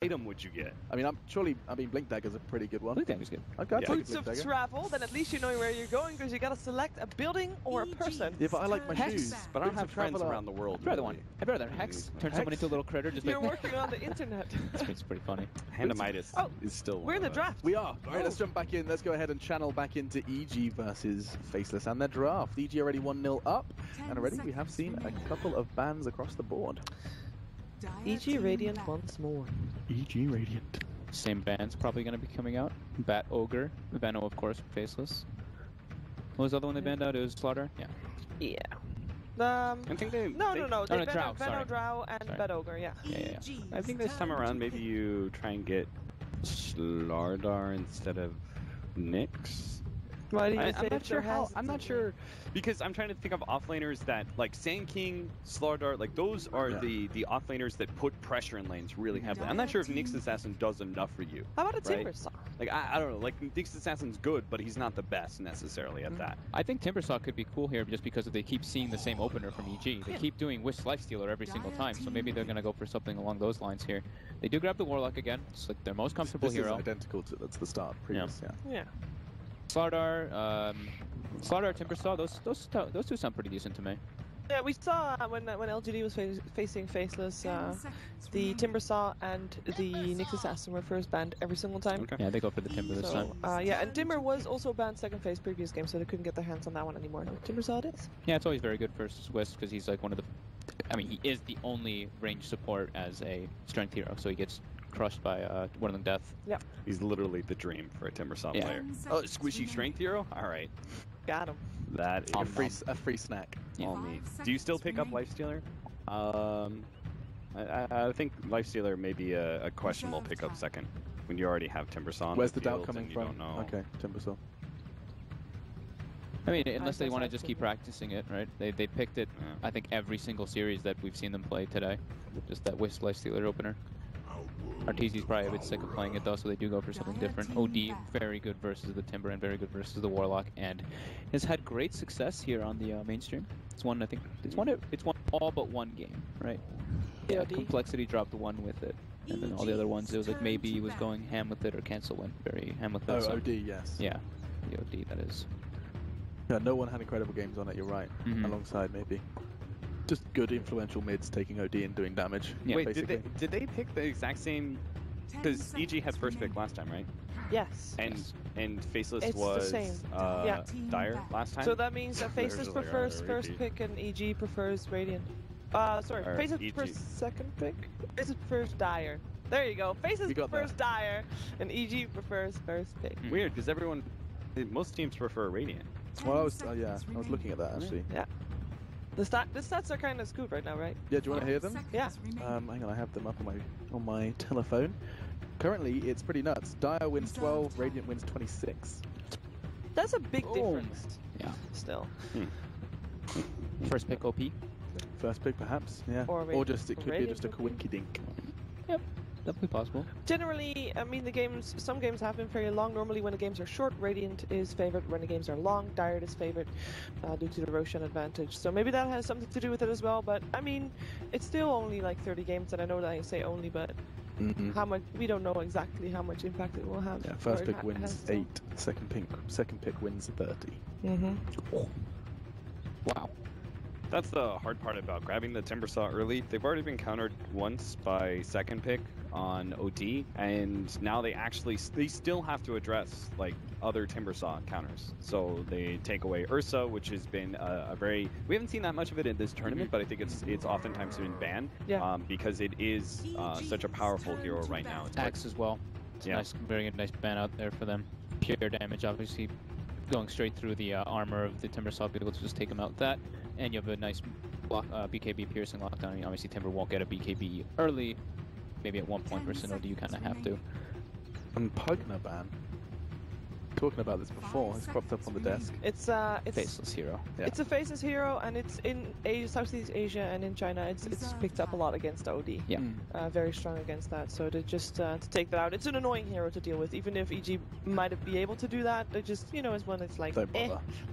item would you get? I mean, Blink Dagger's a pretty good one. Blink Dagger's good. Okay, Boots of travel, then at least you know where you're going because you gotta select a building or a person. Yeah, but I like my shoes. But I don't have friends around the world. I'd rather one. I'd rather Hex. Turn someone into a little critter. Just You're working on the internet. It's pretty funny. Handamitis is still. We're in the draft. We are. All right, let's jump back in. Let's go ahead and channel back into EG versus Faceless and their draft. EG already 1-0 up, and already we have seen a couple of bans across the board. EG Radiant once more. EG Radiant. Same band's probably going to be coming out. Bat Ogre. Veno, of course, Faceless. What was the other one they banned out? It was Slaughter? Yeah. Yeah. I think they... No. They Drow, Veno, Drow, and Bat Ogre, yeah. Yeah. I think this time around, maybe you try and get Slardar instead of Nyx. Why do you I'm not sure how. I'm not sure because I'm trying to think of offlaners that like Sand King, Slardar, like those are the offlaners that put pressure in lanes really heavily. I'm not sure if Nyx Assassin does enough for you. How about a Timbersaw? Like I don't know. Like Nyx Assassin's good, but he's not the best necessarily at that. I think Timbersaw could be cool here just because they keep seeing the same opener from EG. They keep doing Wisp Lifestealer every single time, so maybe they're gonna go for something along those lines here. They do grab the Warlock again. It's like their most comfortable hero. This is identical to the start previous. Yeah. Slardar, Slardar, Timbersaw, those two sound pretty decent to me. Yeah, we saw when LGD was facing Faceless, the Timbersaw and the Nyx Assassin were first banned every single time. Okay. Yeah, they go for the Timber this time. Yeah, and Timber was also banned second phase previous game, so they couldn't get their hands on that one anymore. Timbersaw it is. Yeah, it's always very good versus Wisp because he's like one of the... I mean, he is the only range support as a strength hero, so he gets crushed by one of them death. Yep. He's literally the dream for a Timbersaw player. Oh, squishy strength hero? Alright. Got him. That is a free snack. All me. Do you still pick up Lifestealer? I think Lifestealer may be a questionable pickup second when you already have Timbersaw. Where's the doubt coming from? Okay, Timbersaw. I mean, unless they want to just keep practicing it, right? They picked it, I think, every single series that we've seen them play today. Just that Wisp Lifestealer opener. Arteezy's probably a bit sick of playing it though, so they do go for something different. OD, very good versus the Timber and very good versus the Warlock, and has had great success here on the mainstream. It's won, I think, it's won all but one game, right? Yeah, Complexity dropped one with it, and then all the other ones, it was like maybe he was going ham with it or cancel went very ham with it. Oh, so. OD, yes. Yeah, the OD, that is. Yeah, no one had incredible games on it, you're right. Alongside maybe. Just good influential mids taking OD and doing damage. Yeah. Wait, basically. did they pick the exact same? Because EG had first pick last time, right? Yes. And Faceless it's was the same. Dire last time. So that means that Faceless prefers first pick and EG prefers Radiant. Sorry, Faceless prefers second pick. Faceless prefers Dire. There you go. Faceless prefers Dire, and EG prefers first pick. Weird, because most teams prefer Radiant. Well, I was looking at that actually. Yeah. The stats are kind of screwed right now, right? Yeah, do you want to hear them? Yeah. Hang on, I have them up on my telephone. Currently, it's pretty nuts. Dire wins 12, Radiant wins 26. That's a big difference. Yeah. Still. First pick OP. First pick, perhaps. Yeah. Or just it could be just a coinkydink. Yep. That'd be possible. Generally, I mean, some games have been fairly long. Normally, when the games are short, Radiant is favored. When the games are long, Dire is favored due to the Roshan advantage. So maybe that has something to do with it as well. But I mean, it's still only like 30 games, and I know that I say only, but how much we don't know exactly how much impact it will have. Yeah, first pick wins 8, second pick wins 30. Oh. Wow. That's the hard part about grabbing the Timbersaw early. They've already been countered once by second pick on OD, and now they still have to address like other Timbersaw counters. So they take away Ursa, which has been we haven't seen that much of it in this tournament, but I think it's oftentimes been banned because it is such a powerful hero right now. It's Axe as well. It's nice, very nice ban out there for them. Pure damage, obviously, going straight through the armor of the Timbersaw, be able to just take him out with that. And you have a nice BKB piercing lockdown. I mean, obviously, Timber won't get a BKB early. Maybe at one point versus OD, you kind of have to. And Pugna ban. Talking about this before, it's cropped up on the desk. It's Faceless hero. Yeah. It's a Faceless hero, and it's in Southeast Asia and in China. It's picked up a lot against OD. Yeah. Very strong against that. So to take that out, it's an annoying hero to deal with. Even if EG might be able to do that, it just is one that's like,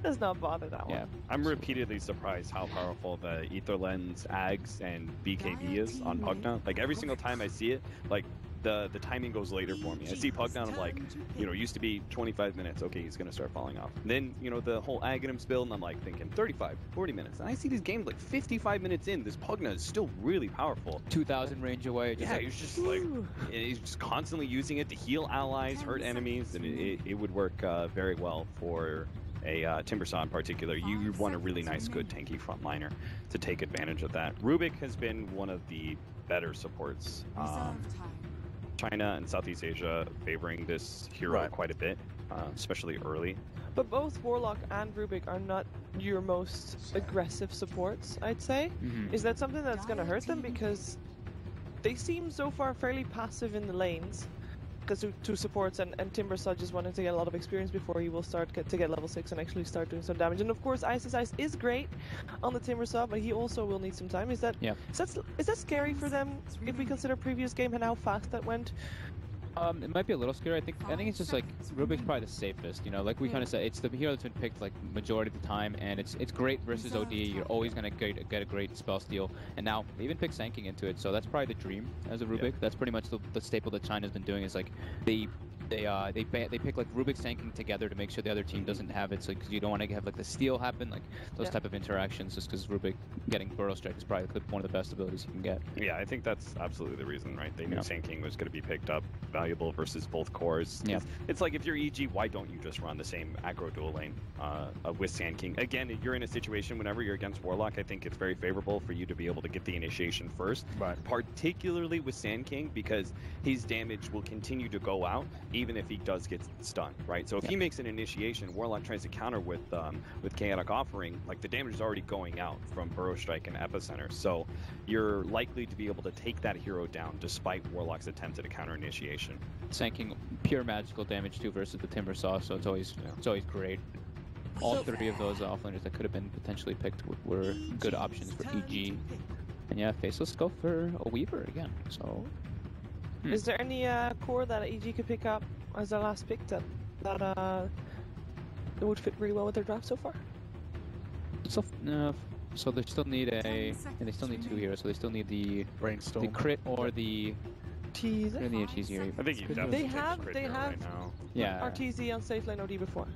does not bother that one. I'm repeatedly surprised how powerful the Ether Lens, Ags, and BKB is on Pugna. Like every single time I see it, like the timing goes later for me. I see Pugdown, I'm like, you know, used to be 25 minutes. Okay, he's gonna start falling off. Then, you know, the whole Aghanims build, and I'm like thinking 35, 40 minutes. And I see these games like 55 minutes in. This Pugna is still really powerful. 2,000 range away. Yeah, he's just like, he's just constantly using it to heal allies, hurt enemies, and it would work very well for a Timbersaw in particular. You want a really nice, good, tanky frontliner to take advantage of that. Rubik has been one of the better supports. China and Southeast Asia favoring this hero quite a bit, especially early. But both Warlock and Rubik are not your most aggressive supports, I'd say. Is that something that's going to hurt them? Because they seem so far fairly passive in the lanes. Because two supports and Timbersaw just wanted to get a lot of experience before he will start to get level 6 and actually start doing some damage. And of course, Ice is great on the Timbersaw, but he also will need some time. Is that scary for them if we consider previous game and how fast that went? It might be a little scary. I think it's just like Rubik's probably the safest. You know, like we kind of said, it's the hero that's been picked like majority of the time, and it's great versus OD. You're always gonna get a great spell steal, and now they even pick Sanking into it. So that's probably the dream as a Rubik. Yeah. That's pretty much the staple that China's been doing. Is like they pick like Rubik Sanking together to make sure the other team doesn't have it. So because you don't want to have like the steal happen, like those type of interactions. Just because Rubik getting Burrow Strike is probably one of the best abilities you can get. Yeah, I think that's absolutely the reason, right? They knew Sanking was going to be picked up, valuable versus both cores. Yeah, it's like if you're EG, why don't you just run the same aggro dual lane with Sand King? Again, you're in a situation whenever you're against Warlock, I think it's very favorable for you to be able to get the initiation first, particularly with Sand King, because his damage will continue to go out even if he does get stunned, right? So if he makes an initiation, Warlock tries to counter with Chaotic Offering, like the damage is already going out from Burrow Strike and Epicenter, so you're likely to be able to take that hero down despite Warlock's attempt at a counter initiation. Sanking pure magical damage too versus the Timbersaw, so it's always great. All three of those offlaners that could have been potentially picked were good options for EG. And yeah, Faceless go for a Weaver again, so... Is there any core that EG could pick up as their last pick that would fit really well with their draft so far? So they still need they still need two heroes. So they still need the Brainstorm, the crit or the Teaser. They need a teaser. I think you definitely they have right now. RTZ on safe lane OD before.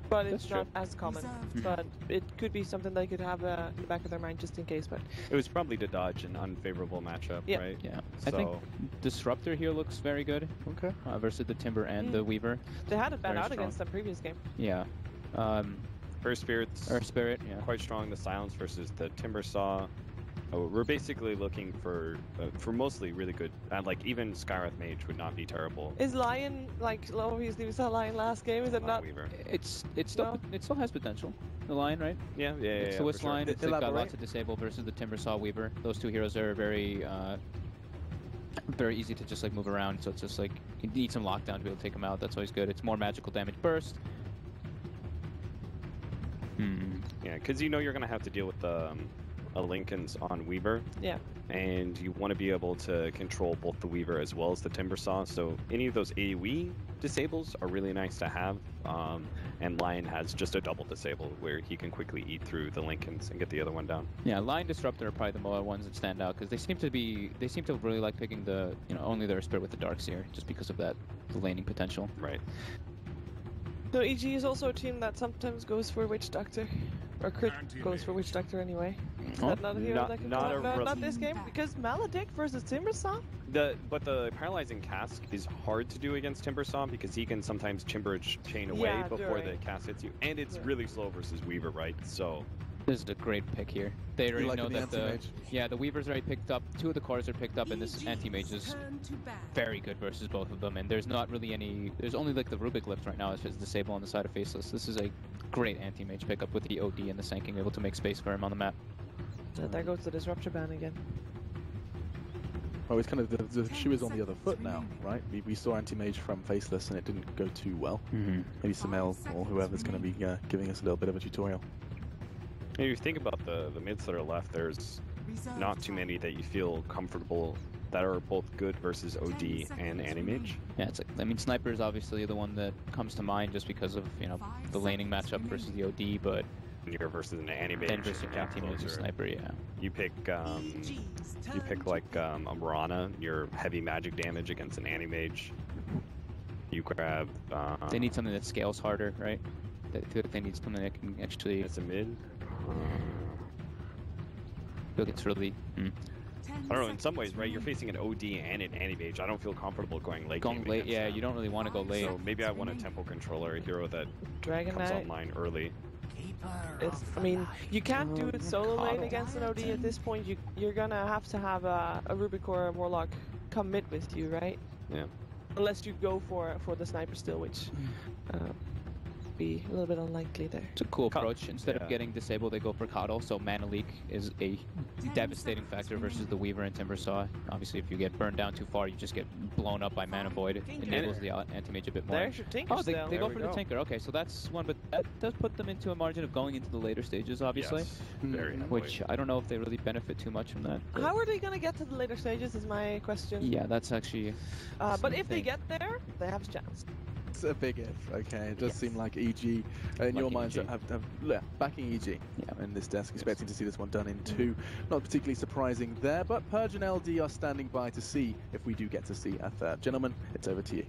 But it's not as common. But it could be something they could have in the back of their mind just in case. But it was probably to dodge an unfavorable matchup, right? Yeah. So... I think Disruptor here looks very good. Okay. Versus the Timber and the Weaver. They had a bad out against the previous game. Yeah. Earth Spirit, quite strong. The Silence versus the Timbersaw. We're basically looking for mostly really good, like even Skywrath Mage would not be terrible. Is Lion, like obviously we saw Lion last game, is it not? Weaver. It still has potential. The Lion, right? Yeah. It's the Wisp Lion. It's got lots of disable versus the Timbersaw Weaver. Those two heroes are very easy to just like move around. So it's just like you need some lockdown to be able to take them out. That's always good. It's more magical damage burst. Yeah, because you know you're gonna have to deal with the Lincolns on Weaver. Yeah. And you want to be able to control both the Weaver as well as the Timbersaw. So any of those AoE disables are really nice to have. And Lion has just a double disable where he can quickly eat through the Lincolns and get the other one down. Yeah, Lion Disruptor are probably the more ones that stand out because they seem to really like picking the only their Spirit with the Darkseer just because of the laning potential. Right. So EG is also a team that sometimes goes for Witch Doctor. Or Crit goes for Witch Doctor anyway. Is that not a hero that can not this game? Because Maledict versus Timbersaw? But the Paralyzing Cask is hard to do against Timbersaw because he can sometimes Timberage chain away before the cast hits you. And it's really slow versus Weaver, right? So... This is a great pick here. They already know that the Weaver's already picked up, 2 of the cores are picked up, and this anti-mage is very good versus both of them. And there's not really any, there's only like the Rubik lift right now as disable on the side of Faceless. This is a great anti-mage pickup with the OD and the Sanking, able to make space for him on the map. So there goes the Disruptor ban again. Well, it's kind of the shoe is on the other foot now, right? We saw anti-mage from Faceless and it didn't go too well. Maybe Samel or whoever's going to be giving us a little bit of a tutorial. If you think about the mids that are left, there's not too many that you feel comfortable that are both good versus OD and anti-mage. Yeah, it's like, I mean, Sniper is obviously the one that comes to mind just because of, the laning matchup versus the OD, but you're versus an anime. Then versus your team is a sniper, yeah. You pick like a Mirana, your heavy magic damage against an Animage. You grab. They need something that scales harder, right? They need something that can actually. It's a mid. Look, it's really. I don't know. In some ways, right? You're facing an OD and an Animage. I don't feel comfortable going late. Going late, yeah. You don't really want to go late. So maybe I want a tempo controller, a hero that Dragon comes Knight. online early. I mean, you can't do it solo lane against an OD at this point. You're gonna have to have a Rubik or a Warlock come mid with you, right? Yeah. Unless you go for the sniper still, which be a little bit unlikely there. It's a cool approach. Instead of getting disabled, they go for Coddle. So mana leak is a devastating factor versus the Weaver and Timbersaw. Obviously, if you get burned down too far, you just get blown up by mana void. It enables the anti-mage a bit more. There's your Tinker Oh, they still. go for the Tinker. Okay, so that's one, but that does put them into a margin of going into the later stages, obviously. Yes, very heavily. Which I don't know if they really benefit too much from that. But How are they gonna get to the later stages is my question. yeah, that's actually. But if they get there, they have a chance. It's a big if, okay? It does seem like EG, in your minds, EG. have backing EG in this desk, expecting to see this one done in 2. Not particularly surprising there, but Purge and LD are standing by to see if we do get to see a third. Gentlemen, it's over to you.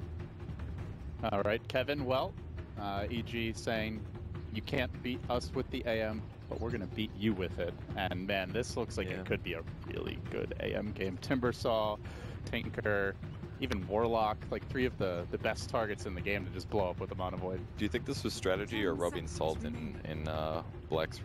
All right, Kevin, well, EG saying you can't beat us with the AM, but we're going to beat you with it. And man, this looks like it could be a really good AM game. Timbersaw, Tinker, even Warlock, like 3 of the best targets in the game to just blow up with a Mana Void. Do you think this was strategy or rubbing salt in Black's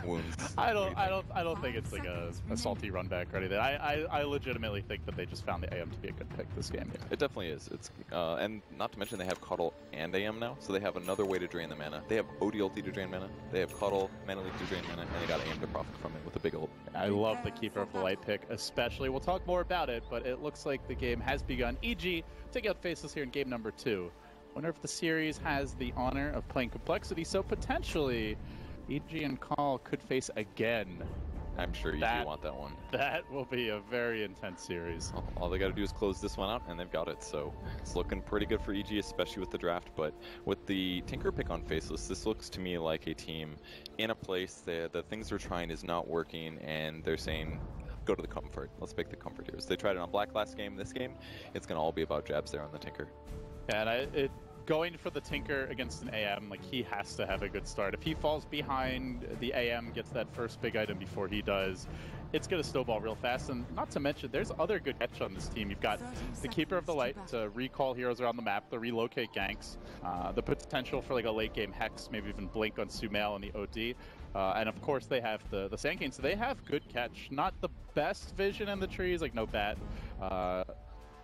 wounds? I don't think it's like a salty run back or anything. I legitimately think that they just found the AM to be a good pick this game. It definitely is. It's and not to mention they have Cuddle and AM now, so they have another way to drain the mana. They have OD ulti to drain mana. They have Cuddle, mana leak to drain mana, and they got AM to profit from it with a big ult. I love the Keeper of the Light pick, especially. We'll talk more about it, but it looks like the game has begun. EG taking out Faceless here in game number 2. Wonder if the series has the honor of playing Complexity, so potentially EG and Call could face again. I'm sure you do want that one. That will be a very intense series. All they got to do is close this one out, and they've got it. So it's looking pretty good for EG, especially with the draft. But with the Tinker pick on Faceless, this looks to me like a team in a place that the things they're trying is not working, and they're saying, go to the comfort. Let's pick the comfort here. So they tried it on Black last game. This game, it's going to all be about jabs there on the Tinker. And going for the Tinker against an AM, like, he has to have a good start. If he falls behind the AM, gets that first big item before he does, it's going to snowball real fast. And not to mention, there's other good catch on this team. You've got the Keeper of the Light to recall heroes around the map, to relocate ganks, the potential for like a late game Hex, maybe even Blink on Sumail in the OD. And of course they have the Sand King, so they have good catch. Not the best vision in the trees, like no Bat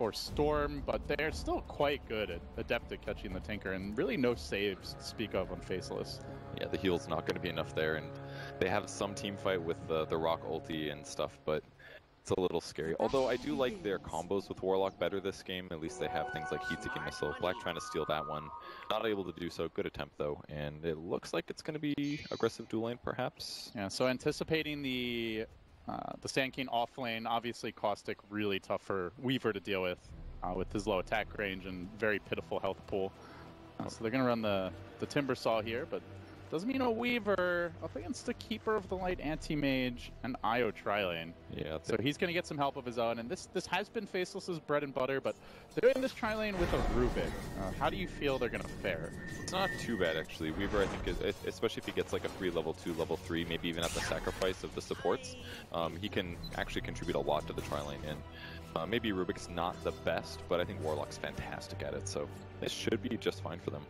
or Storm, but they're still quite good at adept at catching the Tinker, and really no saves to speak of on Faceless. Yeah, the heal's not going to be enough there, and they have some team fight with the Rock ulti and stuff, but it's a little scary. Although I do like their combos with Warlock better this game. At least they have things like Heat-Seeking Missile. Black trying to steal that one. Not able to do so. Good attempt, though. And it looks like it's going to be aggressive dual lane, perhaps. Yeah, so anticipating the Sand King off lane, obviously Caustic really tough for Weaver to deal with his low attack range and very pitiful health pool. So they're going to run the Timbersaw here, but doesn't mean a Weaver up against the Keeper of the Light Anti-Mage and IO tri-lane. Yeah, so he's going to get some help of his own, and this has been Faceless's bread and butter, but they're in this tri-lane with a Rubik. How do you feel they're going to fare? It's not too bad, actually. Weaver, I think, is, especially if he gets like a free level 2, level 3, maybe even at the sacrifice of the supports, he can actually contribute a lot to the tri-lane. And maybe Rubik's not the best, but I think Warlock's fantastic at it, so this should be just fine for them.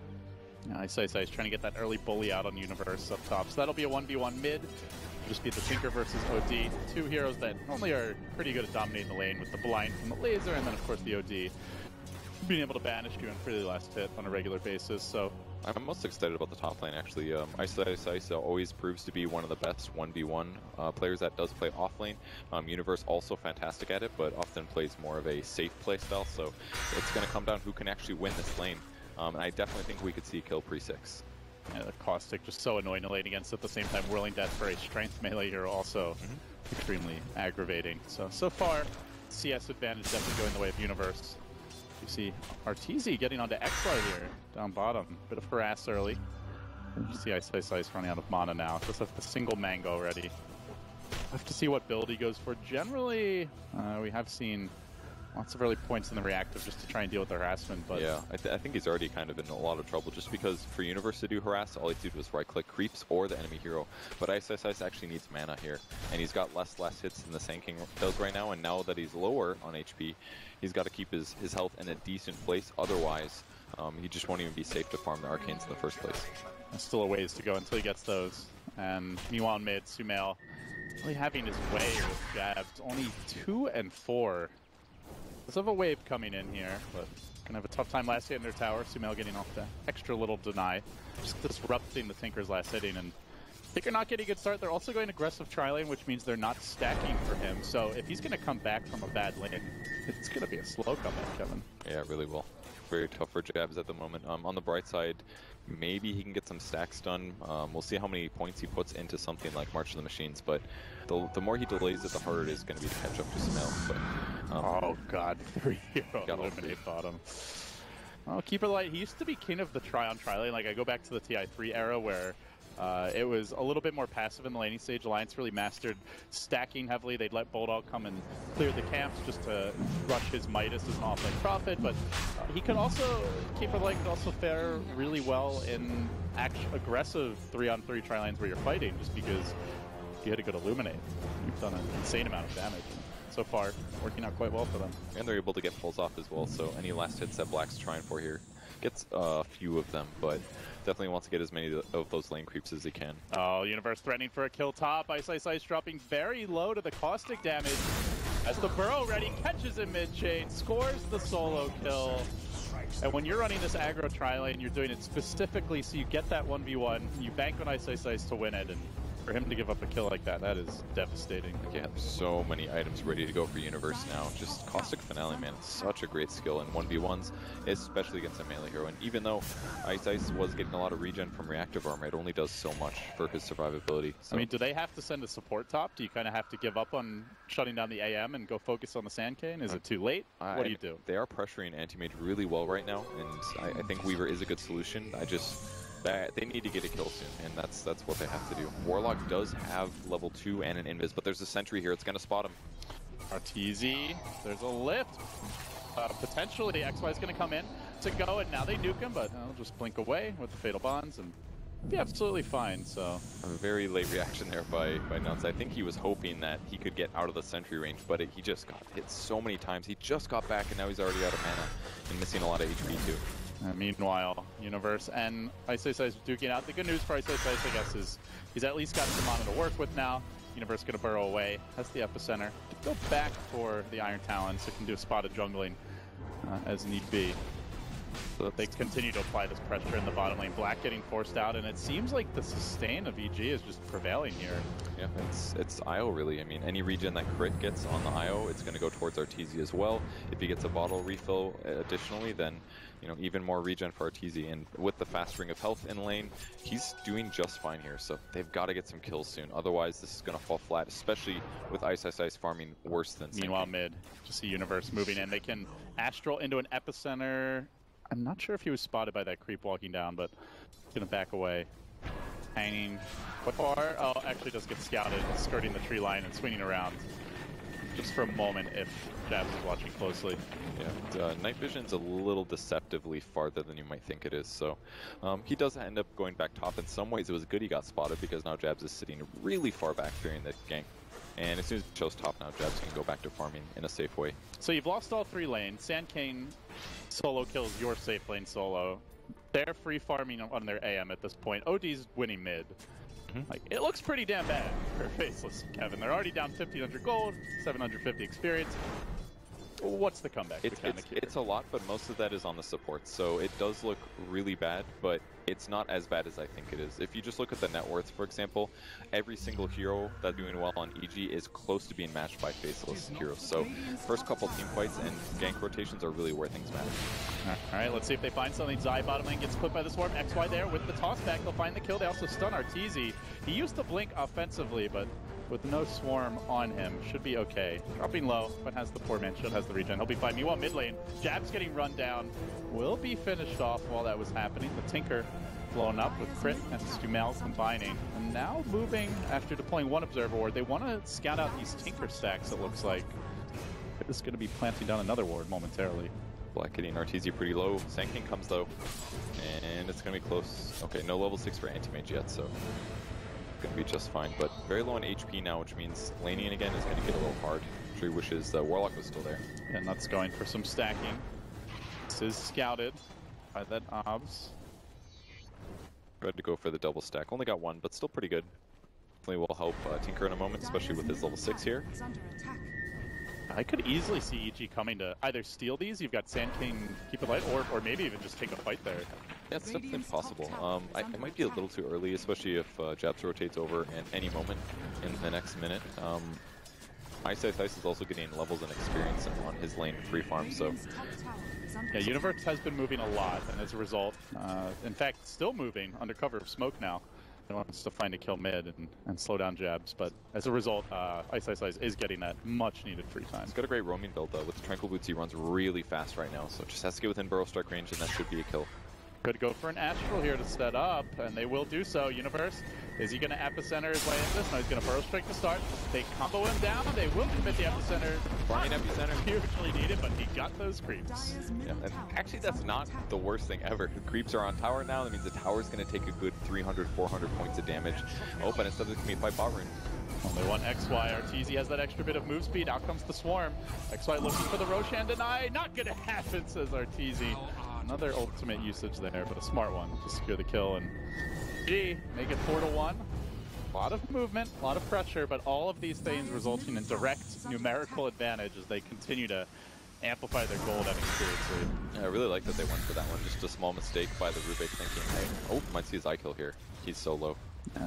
I say he's trying to get that early bully out on Universe up top. So that'll be a 1v1 mid. Just be the Tinker versus OD. 2 heroes that normally are pretty good at dominating the lane with the blind from the laser, and then of course the OD being able to banish you and pretty last hit on a regular basis. So I'm most excited about the top lane, actually. Ice always proves to be one of the best 1v1 players that does play off lane. Universe also fantastic at it, but often plays more of a safe play style, so it's going to come down who can actually win this lane. And I definitely think we could see a kill pre-6. Yeah, the Caustic just so annoying to lane against, at the same time Whirling Death for a strength melee hero also extremely aggravating. So far, CS advantage definitely going the way of Universe. You see Arteezy getting onto XY here, down bottom. Bit of harass early. You see Ice running out of mana now. Just have the single mango ready. Have to see what build he goes for. Generally, we have seen lots of early points in the reactive just to try and deal with the harassment, but... Yeah, I think he's already kind of in a lot of trouble just because for Universe to do harass, all he did was right-click creeps or the enemy hero. But Ice actually needs mana here, and he's got less hits than the Sand King does right now, and now that he's lower on HP, he's got to keep his health in a decent place, otherwise he just won't even be safe to farm the Arcanes in the first place. There's still a ways to go until he gets those. And meanwhile in mid, Sumail really having his way with jabs. Only 2 and 4. Let's have a wave coming in here, but gonna have a tough time last hit in their tower. Sumail getting off the extra little deny. Just disrupting the Tinker's last hitting, and Tinker not getting a good start. They're also going aggressive tri-lane, which means they're not stacking for him. So if he's gonna come back from a bad lane, it's gonna be a slow comeback, Kevin. Yeah, it really will. Very tough for jabs at the moment. On the bright side, maybe he can get some stacks done. We'll see how many points he puts into something like March of the Machines, but the more he delays it, the harder it is going to be to catch up to Sumail. But oh god, 3-0 eliminate bottom. Oh, Keeper Light, he used to be king of the tri-on-tri-lane. Like, I go back to the TI3 era where it was a little bit more passive in the laning stage. Alliance really mastered stacking heavily. They'd let Bulldog come and clear the camps just to rush his Midas as an offlane prophet, but he could also, Keeper Light could also fare really well in aggressive 3-on-3 tri-lanes where you're fighting, just because you had to go to Illuminate. You've done an insane amount of damage. So far, working out quite well for them. And they're able to get pulls off as well, so any last hits that Black's trying for here gets a few of them, but definitely wants to get as many of those lane creeps as he can. Oh, Universe threatening for a kill top. Ice dropping very low to the caustic damage as the Burrow ready catches in mid-chain, scores the solo kill. And when you're running this aggro tri-lane, you're doing it specifically so you get that 1v1, you bank on Ice to win it, and for him to give up a kill like that, that is devastating. Yeah, so many items ready to go for Universe now. Just Caustic Finale, man, it's such a great skill in 1v1s, especially against a melee hero. And even though Ice was getting a lot of regen from reactive armor, it only does so much for his survivability. So. I mean, do they have to send a support top? Do you kind of have to give up on shutting down the AM and go focus on the Sand Cane? Is it too late? What do you do? They are pressuring Anti-Mage really well right now, and I think Weaver is a good solution. They need to get a kill soon, and that's what they have to do. Warlock does have level 2 and an invis, but there's a sentry here. It's going to spot him. Arteezy, there's a lift. Potentially, XY is going to come in to go, and now they nuke him, but they'll just blink away with the Fatal Bonds, and be absolutely fine, so... A very late reaction there by Nuts. I think he was hoping that he could get out of the sentry range, but he just got hit so many times. He just got back, and now he's already out of mana, and missing a lot of HP, too. Meanwhile, Universe and Ice duking out. The good news for Ice, I guess, is he's at least got some mana to work with now. Universe gonna burrow away. That's the epicenter. Go back for the Iron Talon so it can do a spot of jungling as need be. So that they continue to apply this pressure in the bottom lane. Black getting forced out, and it seems like the sustain of EG is just prevailing here. Yeah, it's IO really. I mean, any regen that crit gets on the IO, it's going to go towards Arteezy as well. If he gets a bottle refill additionally, then even more regen for Arteezy. And with the fast ring of health in lane, he's doing just fine here. So they've got to get some kills soon. Otherwise, this is going to fall flat, especially with Ice farming worse than Sand King. Meanwhile, mid, just see Universe moving in. They can Astral into an epicenter. I'm not sure if he was spotted by that creep walking down, but he's going to back away. Hanging. What far? Oh, actually does get scouted, skirting the tree line and swinging around. Just for a moment if Jabs is watching closely. Yeah, Night Vision's a little deceptively farther than you might think it is, so he does end up going back top. In some ways it was good he got spotted because now Jabs is sitting really far back fearing the gank. And as soon as he shows top now, Jabs can go back to farming in a safe way. So you've lost all 3 lanes. Sand King solo kills your safe lane solo. They're free farming on their AM at this point. OD's winning mid. Like, it looks pretty damn bad for Faceless, Kevin. They're already down 1,500 gold, 750 experience. What's the comeback? It's a lot, but most of that is on the support. So it does look really bad, but it's not as bad as I think it is. If you just look at the net worth, for example, every single hero that's doing well on EG is close to being matched by Faceless heroes. So first couple team fights and gank rotations are really where things matter. Alright, let's see if they find something. Zai bottom lane gets clipped by the swarm. XY there with the toss back. They'll find the kill. They also stun Arteezy. He used to blink offensively, but with no swarm on him, should be okay. Dropping low, but has the poor man shield, has the regen. He'll be fine. Meanwhile, mid lane, Jab's getting run down. Will be finished off while that was happening. The Tinker blown up with Crit and Stumel combining. And now moving, after deploying one Observer Ward, they want to scout out these Tinker stacks, it looks like. Crit is going to be planting down another ward momentarily. Black hitting Arteezy pretty low. Sand King comes though, and it's going to be close. Okay, no level 6 for Anti-Mage yet, so going to be just fine. But very low on HP now, which means laning again is going to get a little hard. Sure wishes Warlock was still there. And that's going for some stacking. This is scouted by that Obs. Tried to go for the double stack. Only got one, but still pretty good. Definitely will help Tinker in a moment, especially with his level 6 here. I could easily see EG coming to either steal these, you've got Sand King, keep it light, or maybe even just take a fight there. Yeah, it's definitely possible. It might be a little too early, especially if Japs rotates over at any moment in the next minute. Ice is also getting levels and experience on his lane free farm, so... Yeah, Universe has been moving a lot, and as a result, in fact, still moving under cover of smoke now. He wants to find a kill mid and slow down Jabs, but as a result, Ice is getting that much-needed free time. He's got a great roaming build, though. With the Tranquil Boots, he runs really fast right now, so just has to get within Burrow Strike range, and that should be a kill. Could go for an Astral here to set up, and they will do so. Universe, is he going to Epicenter his way into this? No, he's going to Burrow Strike to start. They combo him down. They will commit the Epicenter. Flying Epicenter. Hugely needed, but he got those creeps. Yeah, and actually that's not the worst thing ever. The creeps are on tower now. That means the tower's going to take a good 300, 400 points of damage. Oh, but instead it's going to be fight bot rune. Only one XY. Arteezy has that extra bit of move speed. Out comes the Swarm. XY looking for the Roshan deny. Not going to happen, says Arteezy. Another ultimate usage there, but a smart one to secure the kill. And G, make it 4-1. A lot of movement, a lot of pressure, but all of these things resulting in direct numerical advantage as they continue to amplify their gold at seriously. Yeah, I really like that they went for that one. Just a small mistake by the Rubik thinking, hey, oh, might see his eye kill here. He's so low.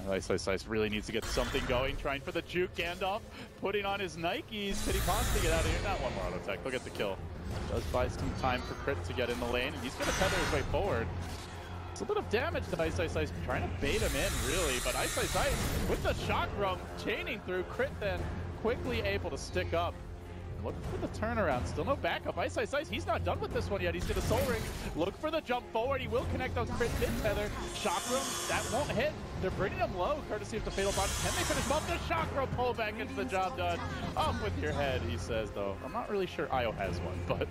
Ice really needs to get something going, trying for the juke. Gandalf putting on his Nikes. Can he possibly get out of here? Not one more auto attack. They'll get the kill. Does buy some time for Crit to get in the lane, and he's going to tether his way forward. It's a bit of damage to Ice, trying to bait him in, really, but Ice with the shock roam chaining through. Crit then quickly able to stick up. Look for the turnaround. Still no backup. Ice. He's not done with this one yet. He's going to Soul Ring. Look for the jump forward. He will connect on Crit mid-tether. Shock room. That won't hit. They're bringing him low, courtesy of the Fatal Bond. Can they finish him off? The shock room pull back into the job done. Off with your head, he says, though. I'm not really sure Io has one, but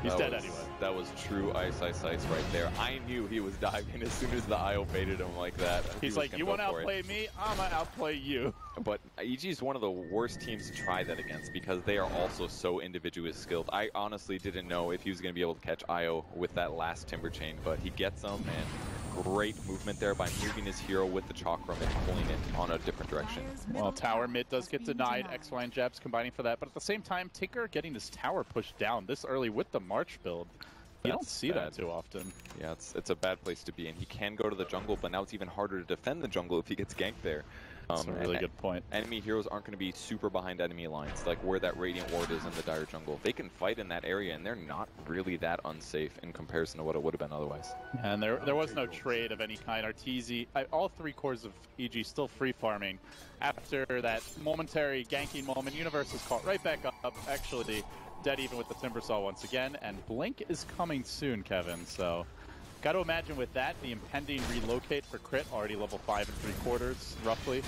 he's dead anyway. That was true Ice right there. I knew he was diving as soon as the Io baited him like that. He's like, you want to outplay me? I'm going to outplay you. But EG is one of the worst teams to try that against because they are also so individually skilled. I honestly didn't know if he was going to be able to catch Io with that last Timber Chain, but he gets them, and great movement there by moving his hero with the Chakram and pulling it on a different direction. Well, tower mid does get denied. XY and Jabs combining for that, but at the same time, Tinker getting his tower pushed down this early with the March build. You don't see that too often. Yeah, it's a bad place to be, and he can go to the jungle, but now it's even harder to defend the jungle if he gets ganked there. That's a really good point. Enemy heroes aren't going to be super behind enemy lines, like where that Radiant Ward is in the Dire jungle. They can fight in that area, and they're not really that unsafe in comparison to what it would have been otherwise. And there was no trade of any kind. Arteezy, all three cores of EG still free farming. After that momentary ganking moment, Universe is caught right back up, actually dead even with the Timbersaw once again, and Blink is coming soon, Kevin, so... Got to imagine with that, the impending relocate for Crit, already level 5 3/4, roughly.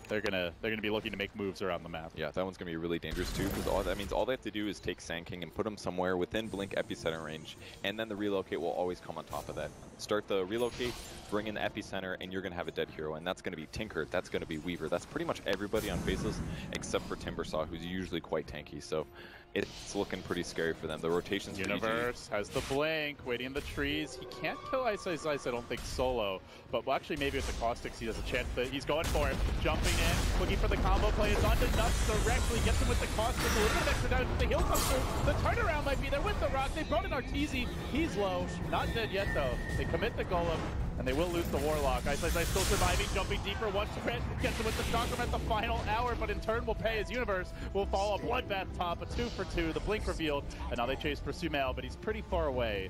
They're gonna be looking to make moves around the map. Yeah, that one's gonna be really dangerous too, because that means all they have to do is take Sand King and put him somewhere within Blink epicenter range, and then the relocate will always come on top of that. Start the relocate, bring in the epicenter, and you're gonna have a dead hero, and that's gonna be Tinker, that's gonna be Weaver, that's pretty much everybody on Faceless except for Timbersaw, who's usually quite tanky. So it's looking pretty scary for them. The rotations. Universe has the blink, waiting in the trees. He can't kill Ice, I don't think, solo. But well, actually, maybe with the Caustics, he has a chance. But he's going for it. Jumping in, looking for the combo play. It's onto Nuts directly. Gets him with the Caustic. A little bit of extra damage. The heal comes through. The turnaround might be there with the rock. They brought in Arteezy. He's low. Not dead yet, though. They commit the Golem. And they will lose the Warlock. Ice still surviving, jumping deeper. Once Crit gets him with the Chakram at the final hour, but in turn will pay his Universe. Will fall a bloodbath top, a 2 for 2. The blink revealed, and now they chase for Sumail, but he's pretty far away.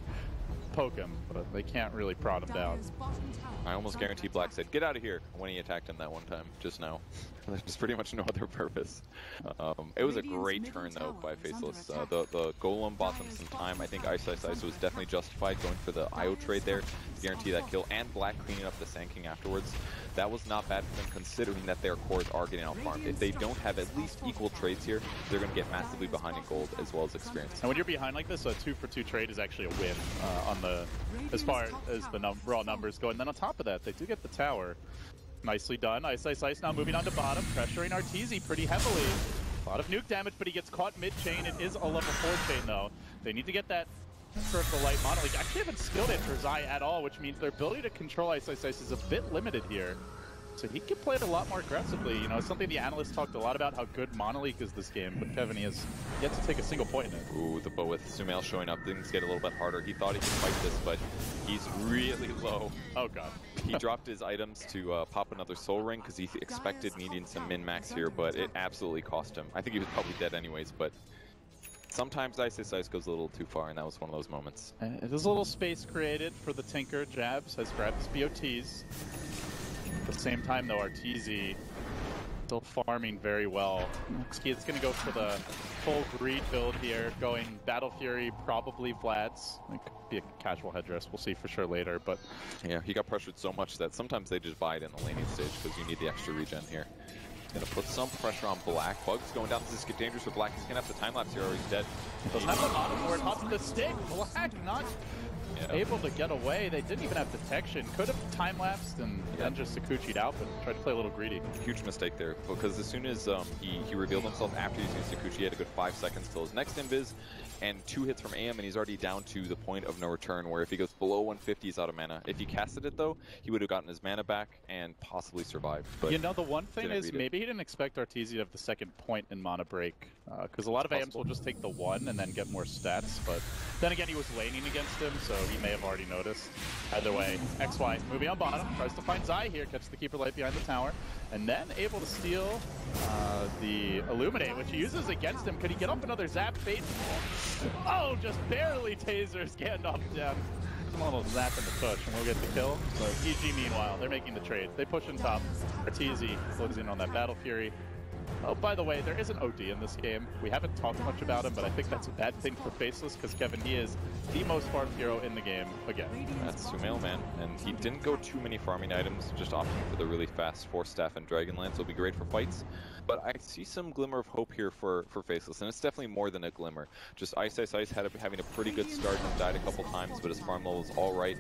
poke him, but they can't really prod him down. I almost guarantee Black said, "Get out of here," when he attacked him that one time, just now. There's pretty much no other purpose. It was a great turn, though, by Faceless. The Golem bought them some time. I think Ice was definitely justified going for the IO trade there to guarantee that kill, and Black cleaning up the Sand King afterwards. That was not bad for them, considering that their cores are getting out-farmed. If they don't have at least equal trades here, they're going to get massively behind in gold as well as experience. And when you're behind like this, a 2-for-2 trade is actually a win on the as far as the raw numbers go. And then on top of that, they do get the tower. Nicely done. Ice now moving on to bottom, pressuring Arteezy pretty heavily. A lot of nuke damage, but he gets caught mid-chain. It is a level 4 chain, though. They need to get that for the light monolith. They actually haven't skilled it for Zai at all, which means their ability to control Ice is a bit limited here. So he can play it a lot more aggressively. You know, it's something the analysts talked a lot about how good Monolith is this game, but Kevin, he has yet to take a single point in it. Ooh, the bow with Sumail showing up, things get a little bit harder. He thought he could fight this, but he's really low. Oh god. He dropped his items to pop another soul ring because he expected needing some min-max here, but it absolutely cost him. I think he was probably dead anyways, but sometimes Ice goes a little too far, and that was one of those moments. There's a little space created for the Tinker. Jabs has grabbed his BOTs. At the same time, though, Arteezy still farming very well. It's going to go for the full greed build here, going Battle Fury, probably Vlad's. It could be a casual headdress, we'll see for sure later, but... Yeah, he got pressured so much that sometimes they just buy it in the laning stage because you need the extra regen here. Gonna put some pressure on Black. Bugs going down. This is get dangerous for Black. He's gonna have the time lapse here or he's dead. Doesn't have the bottom board. Hops with the stick. Black not able to get away. They didn't even have detection. Could have time lapsed and then just Sakuchi'd out, but tried to play a little greedy. Huge mistake there because as soon as he revealed himself after using Sakuchi, he had a good 5 seconds till his next invis and 2 hits from AM, and he's already down to the point of no return where if he goes below 150, he's out of mana. If he casted it though, he would have gotten his mana back and possibly survived. But you know, the one thing is maybe he didn't expect Arteezy to have the second point in mana break because a lot of AMs will just take the 1 and then get more stats, but then again, he was laning against him, so he may have already noticed. Either way, XY moving on bottom, tries to find Zai here, catches the Keeper Light behind the tower, and then able to steal the Illuminate, which he uses against him. Could he get up another Zap Fate? Oh, just barely tasers Gandalf down. Some little zap in the push, and we'll get the kill. But EG, meanwhile, they're making the trade. They push in top. Arteezy closes in on that Battle Fury. Oh, by the way, there is an OD in this game. We haven't talked much about him, but I think that's a bad thing for Faceless, because Kevin, he is the most farmed hero in the game again. That's Sumail, man. And he didn't go too many farming items, just opting for the really fast Force Staff and Dragonlance. It'll be great for fights. But I see some glimmer of hope here for Faceless, and it's definitely more than a glimmer. Just Ice having a pretty good start and died a couple times, but his farm level is all right.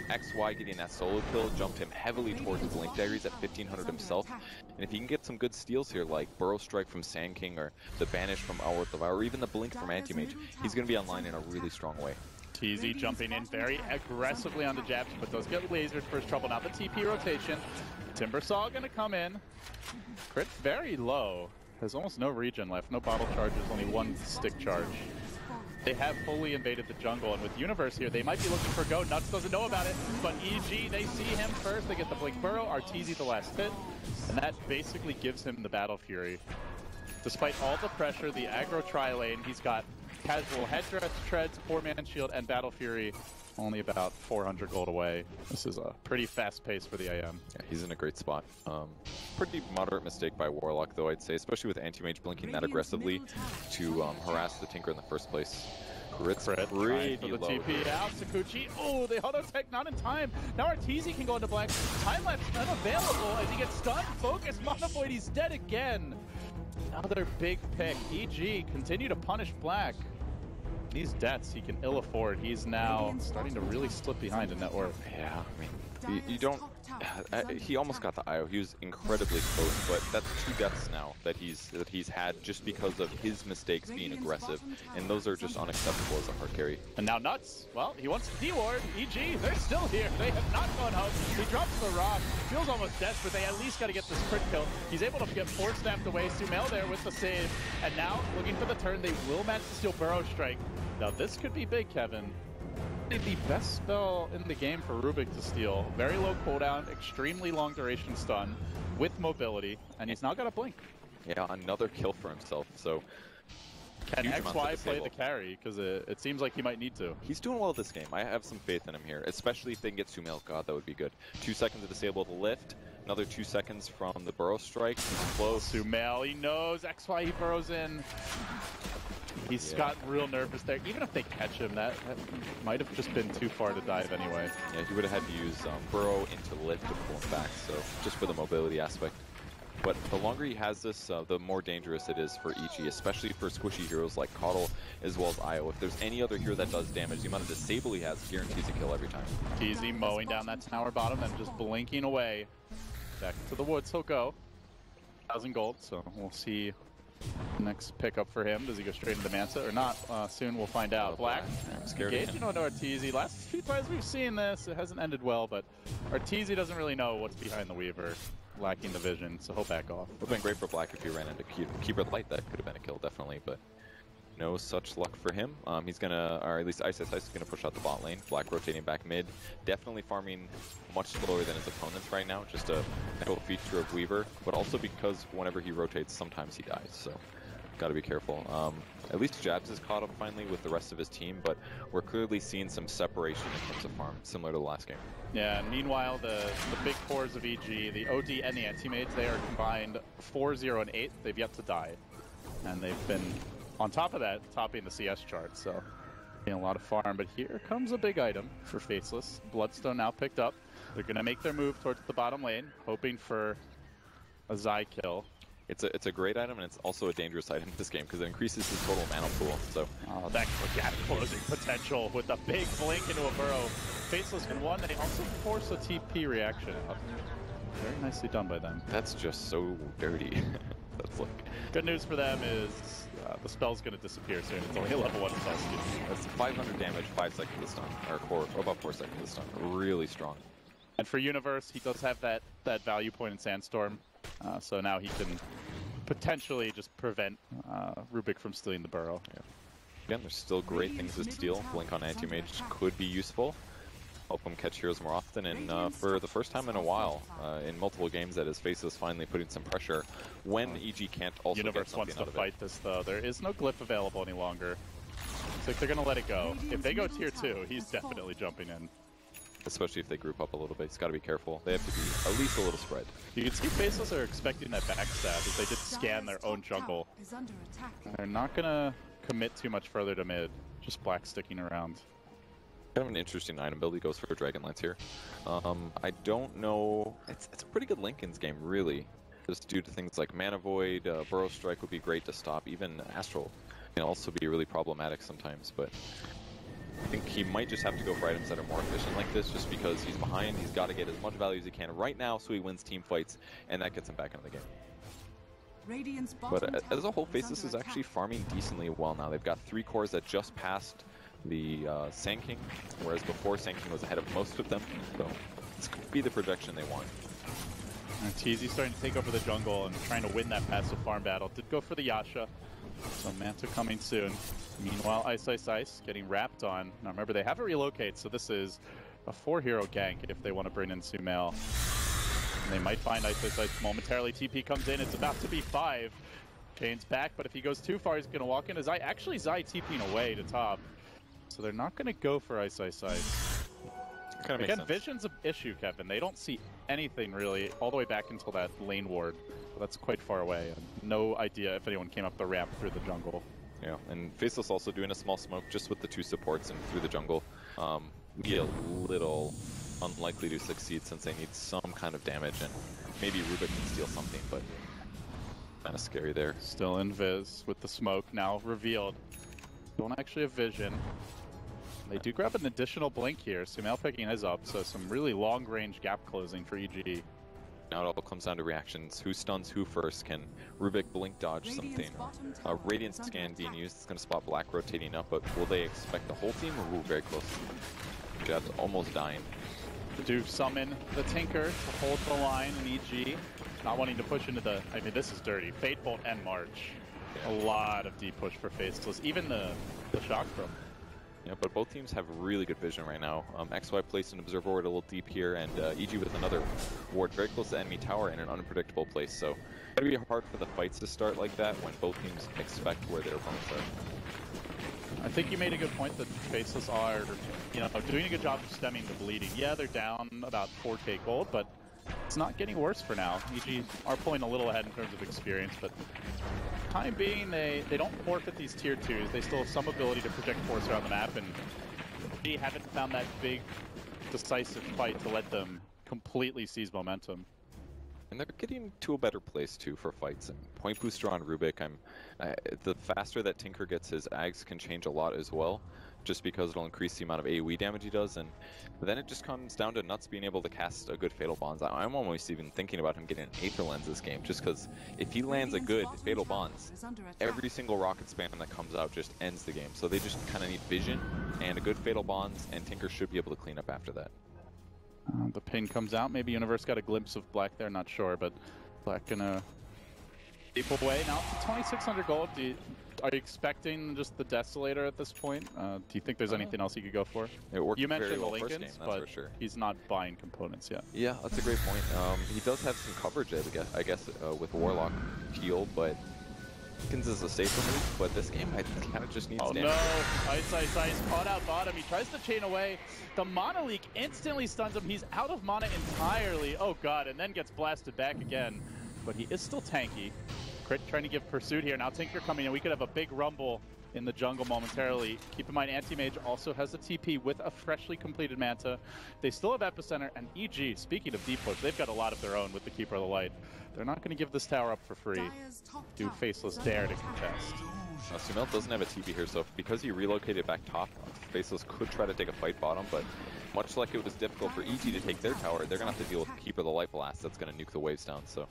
XY getting that solo kill jumped him heavily towards the Blink Dagger. He's at 1500 himself. And if he can get some good steals here, like Burrow Strike from Sand King, or the Banish from Outward Devour, or even the Blink from Anti-Mage, he's going to be online in a really strong way. TZ jumping in very aggressively on the jabs, but does get lasered for his trouble. Now the TP rotation. Timbersaw going to come in. Crit very low. Has almost no regen left, no bottle charges, only 1 stick charge. They have fully invaded the jungle, and with Universe here, they might be looking for go. Nuts doesn't know about it, but EG, they see him first. They get the Blink Burrow, Arteezy the last hit, and that basically gives him the Battle Fury. Despite all the pressure, the aggro tri-lane, he's got casual headdress, treads, 4-man shield, and Battle Fury. Only about 400 gold away. This is a pretty fast pace for the AM. Yeah, he's in a great spot. Pretty moderate mistake by Warlock, though, I'd say, especially with Anti-Mage blinking that aggressively to harass the Tinker in the first place. Crit's pretty for the low. TP out, Sakuchi. Oh, the auto tech not in time. Now Arteezy can go into black. Time lapse unavailable as he gets stunned. Focus, Monovoid, he's dead again. Another big pick. EG continue to punish black. These deaths he can ill afford. He's now starting to really slip behind in net worth. Yeah, I mean, you don't... he almost got the IO. He was incredibly close, but that's 2 deaths now that he's had just because of his mistakes being aggressive, and those are just unacceptable as a hard carry. And now Nuts, well, he wants to D-ward. EG, they're still here. They have not gone home. He drops the rock. Feels almost desperate. They at least got to get this crit kill. He's able to get Force Staffed away. Sumail there with the save, and now looking for the turn. They will manage to steal Burrow Strike. Now this could be big, Kevin. The best spell in the game for Rubik to steal. Very low cooldown, extremely long duration stun with mobility, and he's now got a blink. Yeah, another kill for himself. So Can huge amounts XY of play disable. the carry? Because it seems like he might need to. He's doing well this game. I have some faith in him here, especially if they can get Sumail. God, that would be good. 2 seconds to disable the lift. Another 2 seconds from the burrow strike. He's close. Sumail, he knows XY, he burrows in. He's got real nervous there. Even if they catch him, that might have just been too far to dive anyway. Yeah, he would have had to use burrow into lift to pull him back, so just for the mobility aspect. But the longer he has this, the more dangerous it is for EG, especially for squishy heroes like Coddle as well as Io. If there's any other hero that does damage, the amount of disable he has guarantees a kill every time. Easy mowing down that tower bottom and just blinking away. Back to the woods he'll go. 1,000 gold, so we'll see next pickup for him. Does he go straight into Manta or not? Soon we'll find out. Black, I'm scared of engaging him. on Arteezy. Last few times we've seen this, it hasn't ended well, but Arteezy doesn't really know what's behind the Weaver, lacking the vision, so he'll back off. Would have been great for Black if he ran into Keeper Light. That could have been a kill, definitely, but no such luck for him. He's gonna, or at least Ice is gonna push out the bot lane. Black rotating back mid, definitely farming much slower than his opponents right now. Just a natural feature of Weaver, but also because whenever he rotates, sometimes he dies. So, got to be careful. At least Jabs is caught up finally with the rest of his team, but we're clearly seeing some separation in terms of farm, similar to the last game. Yeah, and meanwhile, the big cores of EG, the OD and the anti-mates, they are combined 4-0 and 8. They've yet to die. And they've been, on top of that, topping the CS chart, so getting a lot of farm. But here comes a big item for Faceless. Bloodstone now picked up. They're going to make their move towards the bottom lane, hoping for a Zai kill. It's a great item, and it's also a dangerous item in this game because it increases his total mana pool. So that gap closing potential with a big blink into a burrow. Faceless can one, and they also force a TP reaction out. Very nicely done by them. that's just so dirty. That's like Good news for them is the spell's going to disappear soon. It's only a level 1 spell skill. that's 500 damage, 5 seconds of stun, or about 4 seconds of stun. Really strong. And for Universe, he does have that value point in Sandstorm, so now he can potentially just prevent Rubik from stealing the burrow. Yeah. Again, there's still great things to steal. Blink on Anti-Mage could be useful. Help him catch heroes more often, and for the first time in a while, in multiple games, that is Faceless finally putting some pressure when EG can't also Universe get something wants to out of fight this, though. There is no glyph available any longer. It's like they're going to let it go. If they go tier 2, he's definitely jumping in. Especially if they group up a little bit. He's got to be careful. They have to be at least a little spread. You can see Faceless are expecting that backstab as they did scan their own jungle. They're not going to commit too much further to mid, just Black sticking around. Kind of an interesting item build. He goes for Dragonlance here. I don't know. It's a pretty good Linken's game, really. Just due to things like Mana Void, Burrow Strike would be great to stop. Even Astral can also be really problematic sometimes, but I think he might just have to go for items that are more efficient like this, just because he's behind. He's got to get as much value as he can right now so he wins team fights, and that gets him back into the game. But as a whole, Faceless is actually farming decently well now. They've got 3 cores that just passed the Sand King, whereas before Sand King was ahead of most of them, so this could be the projection they want. Arteezy starting to take over the jungle and trying to win that passive farm battle. Did go for the Yasha, so Manta coming soon. Meanwhile, Ice getting wrapped on. Now remember, they have a relocate, so this is a 4-hero gank if they want to bring in Sumail. And they might find Ice momentarily. TP comes in, it's about to be 5. Kane's back, but if he goes too far, he's going to walk in. Zai TPing away to top. So they're not going to go for Ice. Again, Vision's an issue, Kevin. They don't see anything really all the way back until that lane ward. So that's quite far away. And no idea if anyone came up the ramp through the jungle. Yeah, and Faceless also doing a small smoke just with the 2 supports and through the jungle. Be a little unlikely to succeed since they need some kind of damage, and maybe Rubik can steal something, but kind of scary there. Still invis with the smoke now revealed. Don't actually have vision. They do grab an additional blink here. Sumail picking his up, so some really long-range gap closing for EG. Now it all comes down to reactions. Who stuns who first? Can Rubik blink dodge something? Radiant scan being used. It's going to spot Black rotating up, but will they expect the whole team, or very close? Jab's almost dying. Do summon the Tinker to hold the line in EG. Not wanting to push into the... I mean, this is dirty. Fate Bolt and March. A lot of deep push for Faceless. Even the Shock from. Yeah, but both teams have really good vision right now. XY placed an observer ward a little deep here, and EG with another ward very close to the enemy tower in an unpredictable place. So it's going to be hard for the fights to start like that when both teams expect where their opponents are. I think you made a good point that Faceless are, doing a good job of stemming the bleeding. Yeah, they're down about 4k gold, but it's not getting worse for now. EG are pulling a little ahead in terms of experience, but time being, they don't forfeit these tier 2s. They still have some ability to project force around the map, and they haven't found that big, decisive fight to let them completely seize momentum. And they're getting to a better place too for fights. And point booster on Rubik, the faster that Tinker gets his Ags can change a lot as well, just because it'll increase the amount of AoE damage he does. And then it just comes down to Nuts being able to cast a good Fatal Bonds. I'm almost even thinking about him getting an Aether Lens this game, just because if he lands a good Fatal Bonds, every single rocket spam that comes out just ends the game. So they just kind of need vision and a good Fatal Bonds, and Tinker should be able to clean up after that. The pin comes out. Maybe Universe got a glimpse of Black there, not sure, but Black gonna keep away. Now 2,600 gold. Are you expecting just the Desolator at this point? Do you think there's anything else he could go for? It worked you mentioned very well the first Lincolns, game, that's but for sure. He's not buying components yet. Yeah, that's a great point. He does have some coverage, I guess with Warlock heal, but Lincolns is a safer move, but this game I kind of just needs damage. Oh no! Ice caught out bottom. He tries to chain away. The Mana Leak instantly stuns him. He's out of mana entirely. Oh god, and then gets blasted back again. But he is still tanky. Crit trying to give pursuit here. Now Tinker coming in. We could have a big rumble in the jungle momentarily. Keep in mind, Anti-Mage also has a TP with a freshly completed Manta. They still have Epicenter, and EG, speaking of deep push, they've got a lot of their own with the Keeper of the Light. They're not going to give this tower up for free. Do Faceless dare to contest? Sumail doesn't have a TP here, so because he relocated back top, Faceless could try to take a fight bottom, but much like it was difficult for EG to take their tower, they're going to have to deal with Keeper of the Light blast that's going to nuke the waves down. So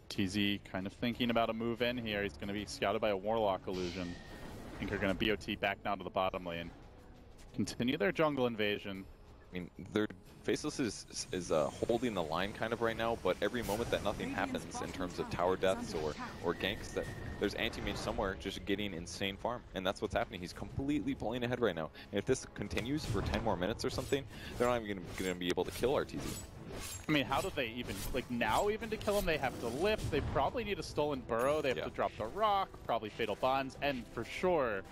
TZ kind of thinking about a move in here. He's going to be scouted by a Warlock illusion. I think they're going to BOT back down to the bottom lane. Continue their jungle invasion. I mean, Faceless is holding the line kind of right now, but every moment that nothing happens in terms of tower deaths or ganks, that there's Anti-Mage somewhere just getting insane farm, and that's what's happening. He's completely pulling ahead right now. And if this continues for 10 more minutes or something, they're not even going to be able to kill RTZ. I mean, how do they even, like now even to kill him, they have to lift, they probably need a stolen burrow, they have to drop the rock, probably Fatal Bonds, and for sure,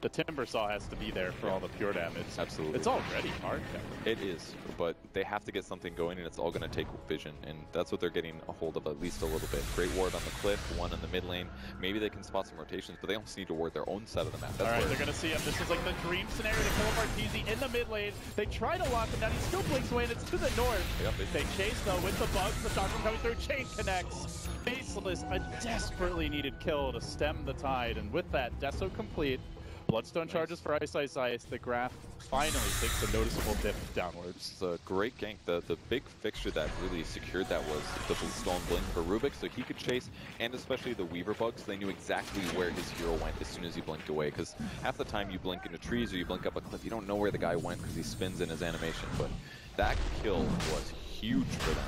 the Timber Saw has to be there for all the pure damage. Absolutely. It's already hard. It is, but they have to get something going, and it's all going to take vision, and that's what they're getting a hold of at least a little bit. Great ward on the cliff, one in the mid lane. Maybe they can spot some rotations, but they also need to ward their own side of the map. That's Alright, they're going to see him. This is like the dream scenario to kill Martizi in the mid lane. They try to lock him down. He still blinks away, and it's to the north. Yep, they chase, though, with the bugs. The shots are coming through. Chain connects. Faceless, a desperately needed kill to stem the tide, and with that, Deso complete. Bloodstone charges for Ice. The graph finally takes a noticeable dip downwards. It's a great gank. The big fixture that really secured that was the stolen blink for Rubik, so he could chase, and especially the Weaver bugs, they knew exactly where his hero went as soon as he blinked away, because half the time you blink into trees or you blink up a cliff, you don't know where the guy went because he spins in his animation, but that kill was huge for them.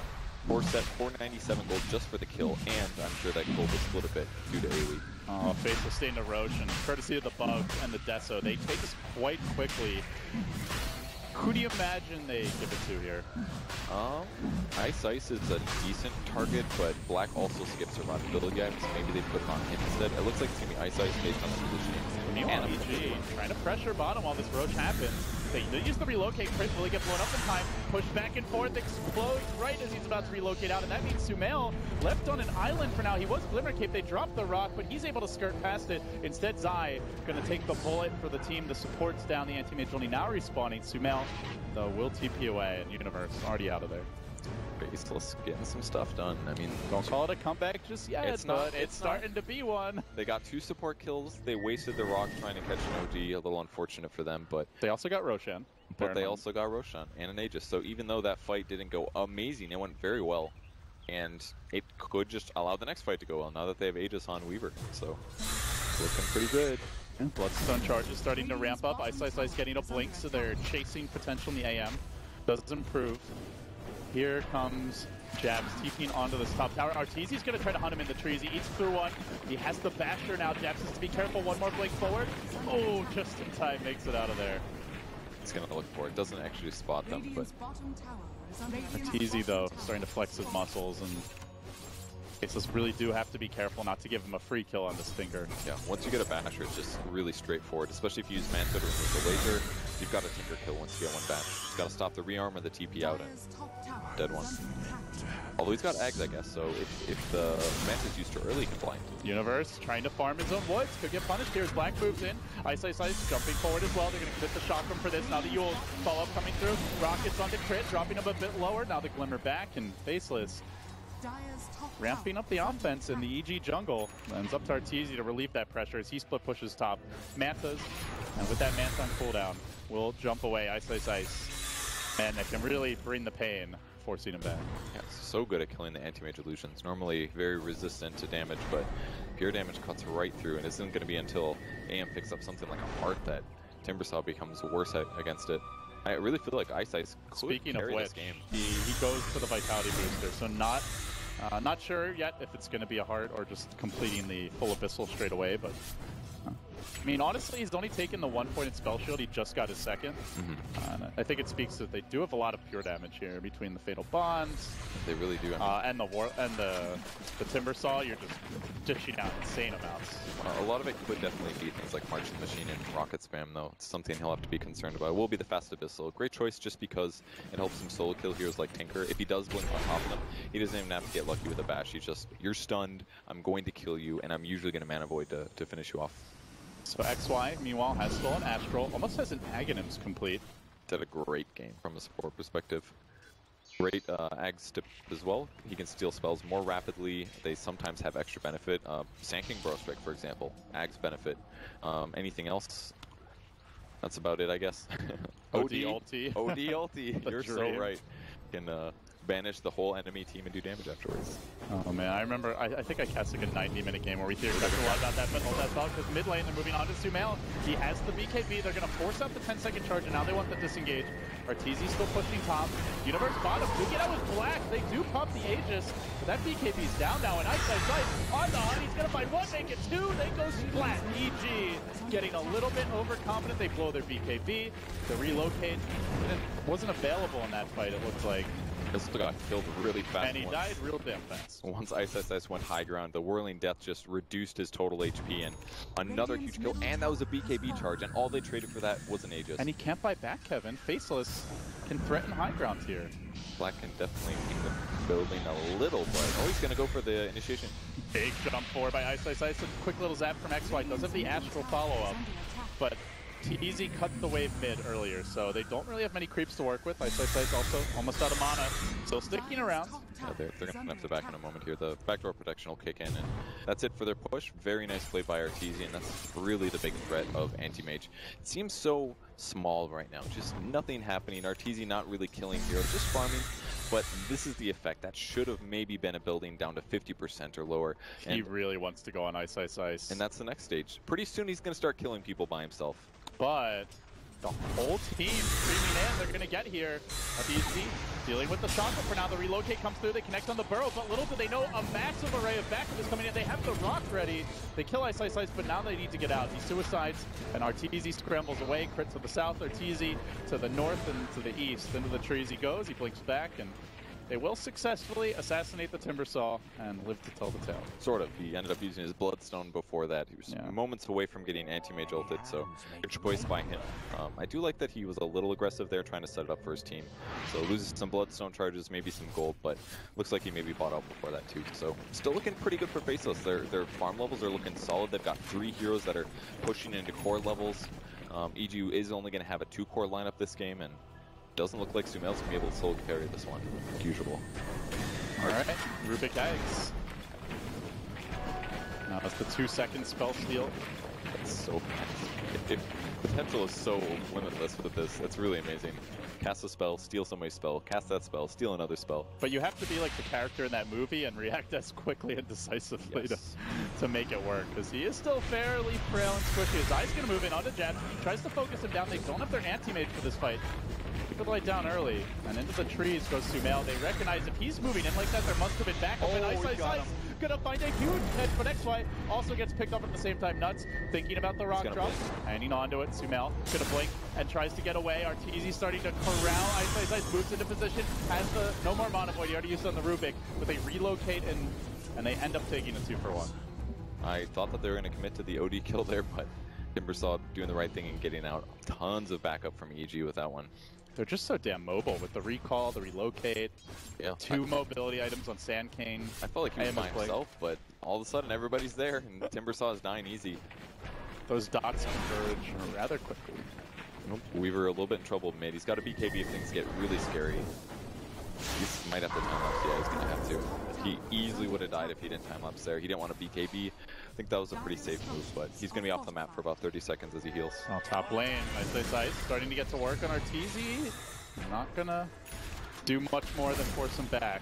497 gold just for the kill, and I'm sure that gold was split a bit due to AoE. Oh, Faceless staying to Roche, and courtesy of the bugs and the Deso, they take this quite quickly. Who do you imagine they give it to here? Ice is a decent target, but Black also skips survivability items, so maybe they put it on him instead. It looks like it's going to be Ice based on the positioning. Meanwhile, EG trying to pressure bottom while this Roche happens. They use the relocate crit, will he get blown up in time? Push back and forth, explodes right as he's about to relocate out, and that means Sumail left on an island for now. He was Glimmer Cape, they dropped the rock, but he's able to skirt past it. Instead, Zai gonna take the bullet for the team. The support's down, the Anti-Mage only now respawning. Sumail, though, will TP away, and Universe already out of there. Faceless getting some stuff done. I mean, don't call it a comeback just yet, it's starting to be one. They got 2 support kills. They wasted the rock trying to catch an OG. A little unfortunate for them, but they also got Roshan. But they also got Roshan and an Aegis. So even though that fight didn't go amazing, it went very well, and it could just allow the next fight to go well now that they have Aegis on Weaver. So it's looking pretty good. And Bloodstone charges starting to ramp up. Ice getting a blink, so they're chasing potential in the AM. Does improve. Here comes Jabs TPing onto this top tower. Arteezy's going to try to hunt him in the trees. He eats through one. He has the basher now. Jabs has to be careful. One more blink forward. Oh, just in time, makes it out of there. He's going to look for it. Doesn't actually spot them, but Arteezy, though, starting to flex his muscles, and Faceless really do have to be careful not to give him a free kill on this Tinker. Yeah, once you get a basher, it's just really straightforward, especially if you use Manta to remove the laser. You've got a Tinker kill once you get one bash. You've got to stop the rearm or the TP out and dead one. Although he's got Ags, I guess, so if the Manta's used too early, he can blind. Universe trying to farm his own woods. Could get punished here as Black moves in. Ice jumping forward as well. They're going to commit the chakram for this. Now the Yule follow-up coming through. Rockets onto crit, dropping him a bit lower. Now the Glimmer back, and Faceless ramping up the offense in the EG jungle. And it's up to Arteezy to relieve that pressure as he split pushes top. Mantas, and with that Manta on cooldown, will jump away. Ice. And that can really bring the pain, forcing him back. Yeah, so good at killing the anti-mage illusions. Normally very resistant to damage, but pure damage cuts right through, and it isn't going to be until AM picks up something like a heart that Timbersaw becomes worse against it. I really feel like Ice could carry this game. He goes for the Vitality booster, so not sure yet if it's going to be a heart or just completing the full Abyssal straight away, but I mean, honestly, he's only taken the 1-pointed spell shield. He just got his second. And I think it speaks that they do have a lot of pure damage here between the Fatal Bonds. They really do. And the Timbersaw. You're just dishing out insane amounts. A lot of it could definitely be things like Marching Machine and Rocket Spam, though. It's something he'll have to be concerned about. It will be the Fast Abyssal. Great choice just because it helps him solo kill heroes like Tinker. If he does blink on top of them, he doesn't even have to get lucky with a bash. He's just, you're stunned, I'm going to kill you, and I'm usually going to Mana Void to finish you off. So XY, meanwhile, has stolen Astral, almost has an Aghanims complete. Did a great game from a support perspective. Great Ag stip as well. He can steal spells more rapidly. They sometimes have extra benefit. Sanking Bro Strike, for example. Ag's benefit. Anything else? That's about it, I guess. OD ulti. OD ulti. You're dream. so right. Can banish the whole enemy team and do damage afterwards. Oh man, I remember, I think I cast like a 90-minute game where we theorized a lot about that, but hold that thought, because mid lane, they're moving on to Sumail. He has the BKB, they're going to force out the 10-second charge, and now they want the disengage. Arteezy still pushing top. Universe bottom, do get out with Black, they do pop the Aegis, but that BKB's down now, and Ice on the hunt, he's going to find one, make it two, they go splat. EG getting a little bit overconfident, they blow their BKB, the relocate, wasn't available in that fight, it looks like. This got killed really fast. And he died real damn fast. Once Ice went high ground, the Whirling Death just reduced his total HP, and another huge kill, and that was a BKB charge, and all they traded for that was an Aegis. And he can't buy back, Kevin. Faceless can threaten high ground here. Black can definitely keep them building a little, but he's going to go for the initiation. Big jump forward by Ice. A quick little zap from XY. Does have the Astral follow-up, but Easy cut the wave mid earlier, so they don't really have many creeps to work with. Ice also almost out of mana, still sticking around. Yeah, they're going to have to back in a moment here. The backdoor protection will kick in, and that's it for their push. Very nice play by Arteezy, and that's really the big threat of Anti-Mage. It seems so small right now, just nothing happening. Arteezy not really killing heroes, just farming. But this is the effect. That should have maybe been a building down to 50% or lower. He really wants to go on Ice. And that's the next stage. Pretty soon he's going to start killing people by himself. But the whole team streaming in, they're going to get here. Arteezy dealing with the shotgun for now. The relocate comes through, they connect on the burrow, but little do they know a massive array of backup is coming in. They have the rock ready. They kill Ice, but now they need to get out. He suicides, and Arteezy scrambles away. Crit to the south, Arteezy to the north and to the east. Into the trees he goes, he blinks back, and they will successfully assassinate the Timbersaw and live to tell the tale. Sort of. He ended up using his Bloodstone before that. He was moments away from getting Anti-Mage ulted, so good choice by him. I do like that he was a little aggressive there, trying to set it up for his team. So loses some Bloodstone charges, maybe some gold, but looks like he maybe bought out before that too. So still looking pretty good for Faceless. Their farm levels are looking solid. They've got 3 heroes that are pushing into core levels. EG is only going to have a 2-core lineup this game, and doesn't look like Sumail's going to be able to solo carry this one, like usual. Alright, Rubik Eggs. Now that's the 2-second spell steal. That's so bad. The potential is so limitless with this. It's really amazing. Cast a spell, steal somebody's spell, cast that spell, steal another spell. But you have to be like the character in that movie and react as quickly and decisively to make it work, because he is still fairly frail and squishy. His eye's going to move in onto Jab. He tries to focus him down. They don't have their anti-mage for this fight. Keep it light down early, and into the trees goes Sumail. They recognize if he's moving in like that, there must have been backup. And Ice gonna find a huge catch, but XY also gets picked up at the same time. Nuts thinking about the rock drop, hanging onto it. Sumail gonna blink and tries to get away. Arteezy starting to corral Ice, moves into position, has the no more Mana Void. He already used it on the Rubik, but they relocate and they end up taking a 2-for-1. I thought that they were going to commit to the OD kill there, but Timbersaw doing the right thing and getting out tons of backup from EG with that one. They're just so damn mobile with the recall, the relocate, 2 mobility items on Sand King. I felt like he was by himself, but all of a sudden everybody's there and Timbersaw is dying easy. Those dots converge rather quickly. Nope. Weaver a little bit in trouble mid. He's got a BKB if things get really scary. He might have to time-lapse. Yeah, he's going to have to. He easily would have died if he didn't time-lapse there. He didn't want to BKB. I think that was a pretty safe move, but he's going to be off the map for about 30 seconds as he heals. Oh, top lane. Ice starting to get to work on Arteezy. Not going to do much more than force him back.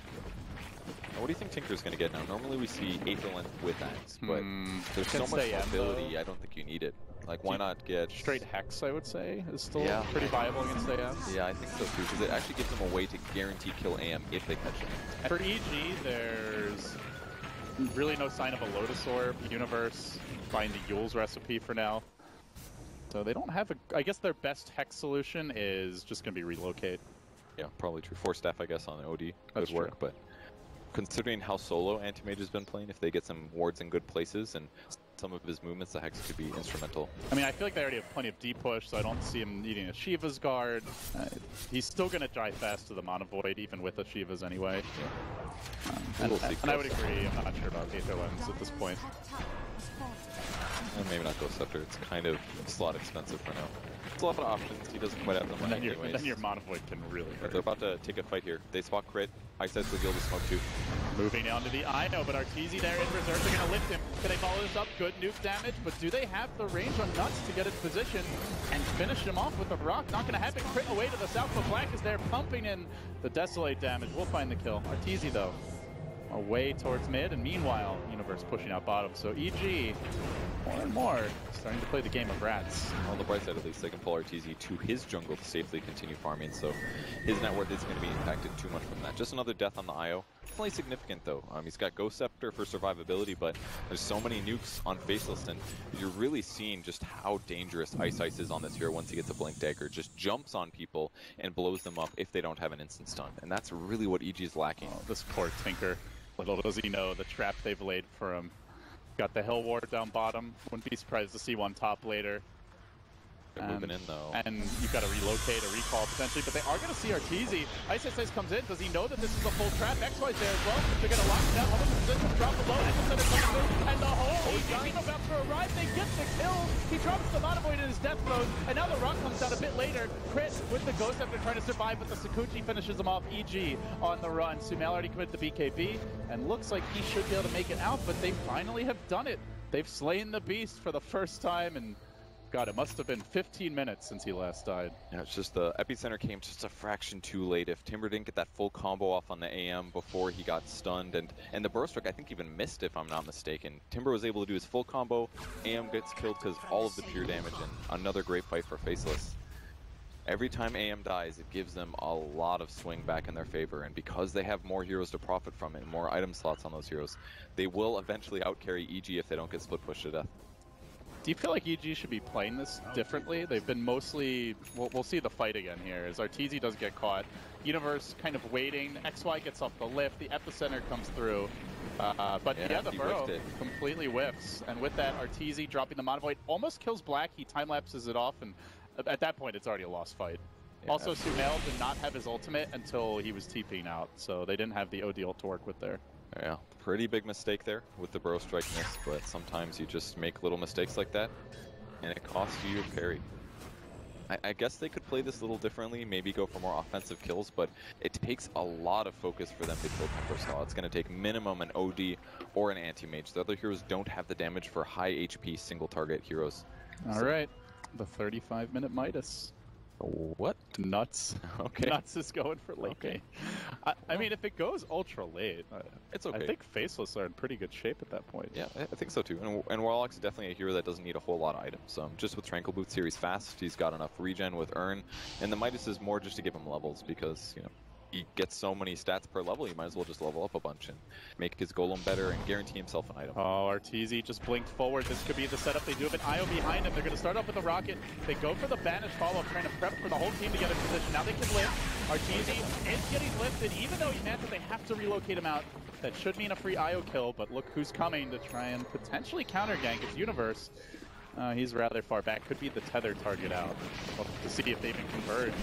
Now, what do you think Tinker's going to get now? Normally we see Aetherlent with Axe, but there's so much mobility, I don't think you need it. Like, why not get... Straight Hex, I would say, is still pretty viable against AM. Yeah, I think so too, because it actually gives them a way to guarantee kill AM if they catch him. And for EG, there's really no sign of a Lotus Orb. Universe, find the Yule's recipe for now. So they don't have a... I guess their best Hex solution is just going to be relocate. Yeah, probably true. Force Staff, I guess, on the OD could work, but considering how solo Anti-Mage has been playing, if they get some wards in good places and some of his movements, the Hex could be instrumental. I mean, I feel like they already have plenty of D-push, so I don't see him needing a Shiva's guard. He's still going to die fast to the Mana Void, even with a Shiva's anyway. And I would agree, I'm not sure about Aether Lens at this point. And maybe not Ghost Scepter, it's kind of slot expensive for now. It's a lot of options, he doesn't quite have the money anyways. Then your Mana Void can really hurt. They're about to take a fight here. They spot crit, Ice Ice will heal the smoke too. Moving on to the Ino, but Arteezy there in reserve, they're going to lift him. Can they follow this up? Good nuke damage, but do they have the range on Nuts to get his position and finish him off with the rock? Not going to happen. Crit away to the south, but Black is there pumping in the Desolate damage. We'll find the kill. Arteezy though, away towards mid, and meanwhile, Universe pushing out bottom. So EG, more and more, starting to play the game of rats. On the bright side, at least, they can pull Arteezy to his jungle to safely continue farming, so his net worth isn't going to be impacted too much from that. Just another death on the IO. Definitely significant, though. He's got Ghost Scepter for survivability, but there's so many nukes on Faceless, and you're really seeing just how dangerous Ice Ice is on this hero once he gets a Blink Dagger. Just jumps on people and blows them up if they don't have an instant stun, and that's really what EG is lacking. Oh, this poor Tinker. Little does he know the trap they've laid for him. Got the Hill Ward down bottom. Wouldn't be surprised to see one top later. They're moving in though. And you've got to relocate, a recall potentially, but they are going to see Arteezy. Ice comes in. Does he know that this is a full trap? XY's there as well. They're going to lock him down. All of the positions drop below. Epicenter coming through. And the whole team about to arrive. They get the kill. He drops the Mana Void in his death mode. And now the rock comes down a bit later. Crit with the Ghost after trying to survive, but the Sakuchi finishes him off. EG on the run. Sumail already committed the BKB. And looks like he should be able to make it out, but they finally have done it. They've slain the beast for the first time, and God, it must have been 15 minutes since he last died. Yeah, it's just the Epicenter came just a fraction too late. If Timber didn't get that full combo off on the AM before he got stunned, and the Burst Strike I think even missed if I'm not mistaken. Timber was able to do his full combo, AM gets killed because all of the pure damage, and another great fight for Faceless. Every time AM dies, it gives them a lot of swing back in their favor, and because they have more heroes to profit from it, and more item slots on those heroes, they will eventually outcarry EG if they don't get split pushed to death. Do you feel like EG should be playing this differently? They've been mostly... We'll see the fight again here, as Arteezy does get caught. Universe kind of waiting. XY gets off the lift. The Epicenter comes through. But yeah, the Burrow completely whiffs. And with that, Arteezy dropping the Mana Void almost kills Black. He time-lapses it off, and at that point, it's already a lost fight. Yeah. Also, Sumail did not have his ultimate until he was TPing out, so they didn't have the OD ult to work with there. Yeah, pretty big mistake there with the Burrow Strike miss, but sometimes you just make little mistakes like that, and it costs you your parry. I guess they could play this a little differently, maybe go for more offensive kills, but it takes a lot of focus for them to kill Timbersaw. It's going to take minimum an OD or an anti-mage. The other heroes don't have the damage for high HP single target heroes. All right, the 35-minute Midas. What? Nuts. Okay. Nuts is going for late game. I mean, if it goes ultra late, It's okay. I think Faceless are in pretty good shape at that point. Yeah, I think so too. And Warlock's definitely a hero that doesn't need a whole lot of items. Just with Tranquil Boots here, he's fast. He's got enough regen with Urn, and the Midas is more just to give him levels because he gets so many stats per level. He might as well just level up a bunch and make his golem better and guarantee himself an item. Oh, Arteezy just blinked forward. This could be the setup. They do have an IO behind him. They're going to start off with a rocket. They go for the banish follow-up, trying to prep for the whole team to get in position. Now they can lift. Arteezy is getting lifted, even though he managed, they have to relocate him out. That should mean a free IO kill, but look who's coming to try and potentially counter gank. It's Universe. He's rather far back. Could be the tether target out. We'll have to see if they even converge.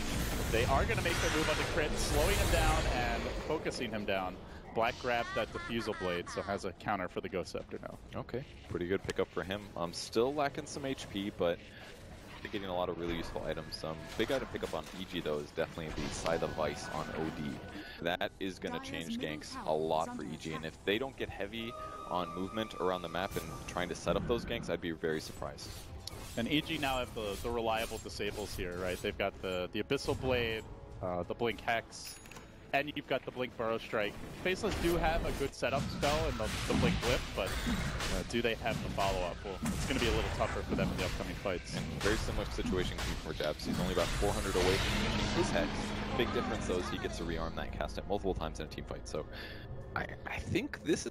They are going to make their move on the crit, slowing him down and focusing him down. Black grabbed that Diffusal Blade, so has a counter for the Ghost Scepter now. Okay, pretty good pickup for him. Still lacking some HP, but getting a lot of really useful items. Big item pickup on EG though is definitely the Scythe of Vice on OD. That is going to change ganks a lot for EG, and if they don't get heavy on movement around the map and trying to set up those ganks, I'd be very surprised. And EG now have the reliable disables here, right? They've got the Abyssal Blade, the Blink Hex, and you've got the Blink Burrow Strike. Faceless do have a good setup spell in the Blink Whip, but do they have the follow-up? Well, it's going to be a little tougher for them in the upcoming fights. And very similar situation for Jabs. He's only about 400 away from finishing his Hex. Big difference though is he gets to rearm that and cast it multiple times in a team fight. So I think this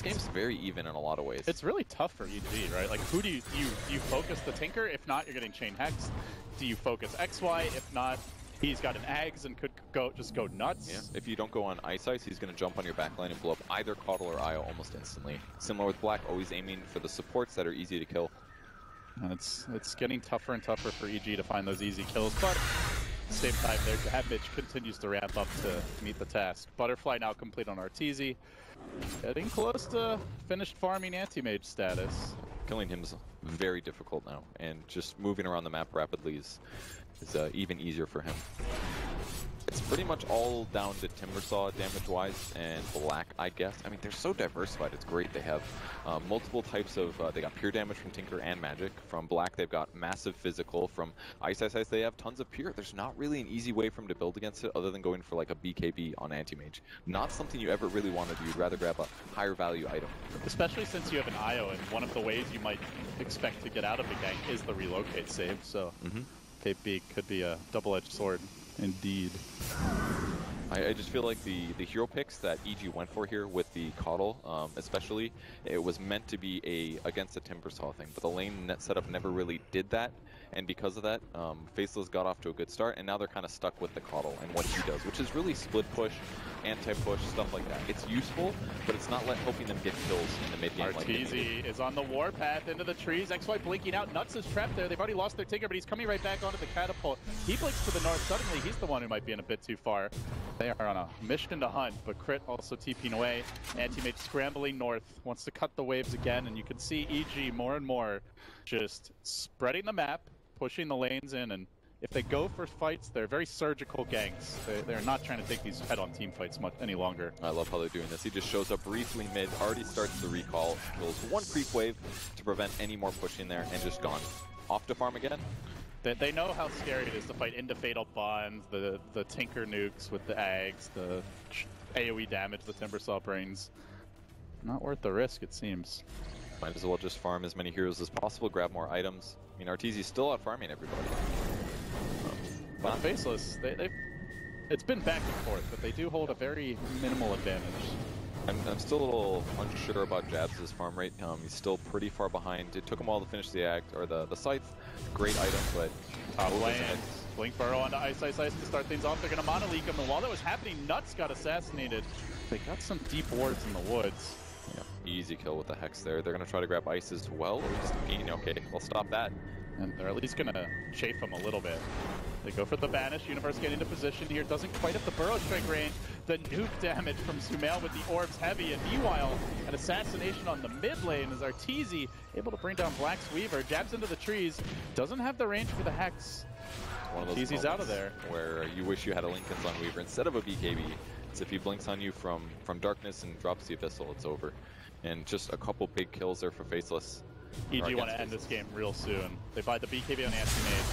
game's very even in a lot of ways. It's really tough for EG, right? Like, who do you focus the Tinker? If not, you're getting Chain Hex. Do you focus XY? If not, he's got an Ags and could just go nuts. Yeah, if you don't go on Ice, he's going to jump on your backline and blow up either Caudle or IO almost instantly. Similar with Black, always aiming for the supports that are easy to kill. It's getting tougher and tougher for EG to find those easy kills, but at the same time, their damage continues to ramp up to meet the task. Butterfly now complete on Arteezy. Getting close to finished farming anti-mage status. Killing him is very difficult now, and just moving around the map rapidly is even easier for him. It's pretty much all down to Timbersaw damage-wise and Black, I guess. I mean, they're so diversified, it's great. They have multiple types of, they got pure damage from Tinker and Magic. From Black, they've got massive physical. From Ice, they have tons of pure. There's not really an easy way for them to build against it other than going for like a BKB on Anti-Mage. Not something you ever really want to do. You'd rather grab a higher value item. Especially since you have an IO, and one of the ways you might expect to get out of the gank is the relocate save, so KB could be a double-edged sword. Indeed. I just feel like the hero picks that EG went for here with the Caudle, especially, it was meant to be against a Timbersaw thing, but the lane net setup never really did that, and because of that, Faceless got off to a good start, and now they're kind of stuck with the Caudle and what he does, which is really split push, anti-push, stuff like that. It's useful, but it's not helping them get kills in the mid-game. Arteezy is on the warpath into the trees. XY blinking out. Nuts is trapped there. They've already lost their Tinker, but he's coming right back onto the catapult. He blinks to the north. Suddenly, he's the one who might be in a bit too far. They are on a mission to hunt, but Crit also TPing away. Anti-Mage scrambling north. Wants to cut the waves again, and you can see EG more and more just spreading the map, pushing the lanes in, and if they go for fights, they're very surgical ganks. They're not trying to take these head-on team fights much any longer. I love how they're doing this. He just shows up briefly mid, already starts the recall, kills one creep wave to prevent any more pushing there, and just gone. Off to farm again. They know how scary it is to fight into Fatal Bonds, the Tinker nukes with the Ags, the AoE damage the Timbersaw brings. Not worth the risk, it seems. Might as well just farm as many heroes as possible, grab more items. I mean, Arteezy's still out farming everybody. But Faceless, it's been back and forth, but they do hold a very minimal advantage. I'm still a little unsure about Jabs' farm rate. He's still pretty far behind. It took him a while to finish the act or the Scythe. Great item, but top lane. Blink Burrow onto Ice to start things off. They're going to mono-leak him, and while that was happening, Nuts got assassinated. They got some deep wards in the woods. Yeah, easy kill with the Hex there. They're going to try to grab Ice as well, or just gain. Okay, we'll stop that. And they're at least going to chafe him a little bit. They go for the Banish. Universe getting into position here. Doesn't quite have the Burrow Strike range. The nuke damage from Sumail with the orbs heavy. And meanwhile, an assassination on the mid lane as Arteezy able to bring down Black's Weaver. Jabs into the trees. Doesn't have the range for the Hex. One of those Arteezy's out of there. Where you wish you had a Linken's on Weaver instead of a BKB. It's if he blinks on you from darkness and drops the Abyssal, it's over. And just a couple big kills there for Faceless. EG want to end this game real soon. They buy the BKB on the Anti-Mage.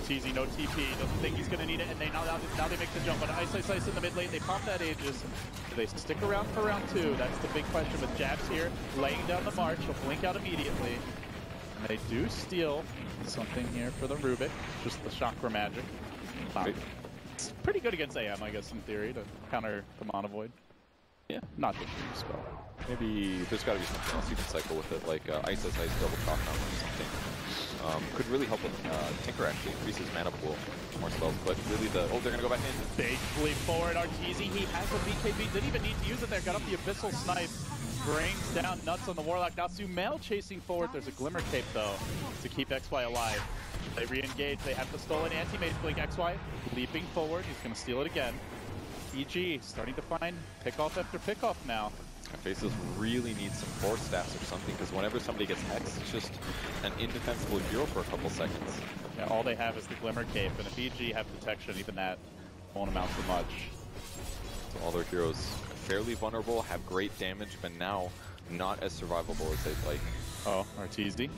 Teasy, no TP, doesn't think he's going to need it, and now they make the jump. But Ice in the mid lane, they pop that Aegis. Do they stick around for round 2? That's the big question with Jabs here, laying down the march. He'll blink out immediately. And they do steal something here for the Rubik, just the Chakra Magic. It's pretty good against AM, I guess, in theory, to counter the Mana Void. Yeah, not the dream spell. Maybe there's got to be something else you can cycle with it, like Ice double chop down or something. Could really help with Tinker actually increase his mana pool, more spells, but really they're gonna go back in. Big leap forward, Arteezy, he has a BKB, didn't even need to use it there, got up the Abyssal Snipe, brings down Nuts on the Warlock. Now Sumail chasing forward, there's a Glimmer Cape though, to keep XY alive. They re-engage, they have the stolen anti-mage blink. XY leaping forward, he's gonna steal it again. EG starting to find pick-off after pick-off now. Faceless really needs some force staffs or something, because whenever somebody gets X, it's just an indefensible hero for a couple seconds. Yeah, all they have is the Glimmer Cape, and if EG have detection, even that won't amount to much. So all their heroes fairly vulnerable, have great damage, but now not as survivable as they'd like. Oh, Arteezy.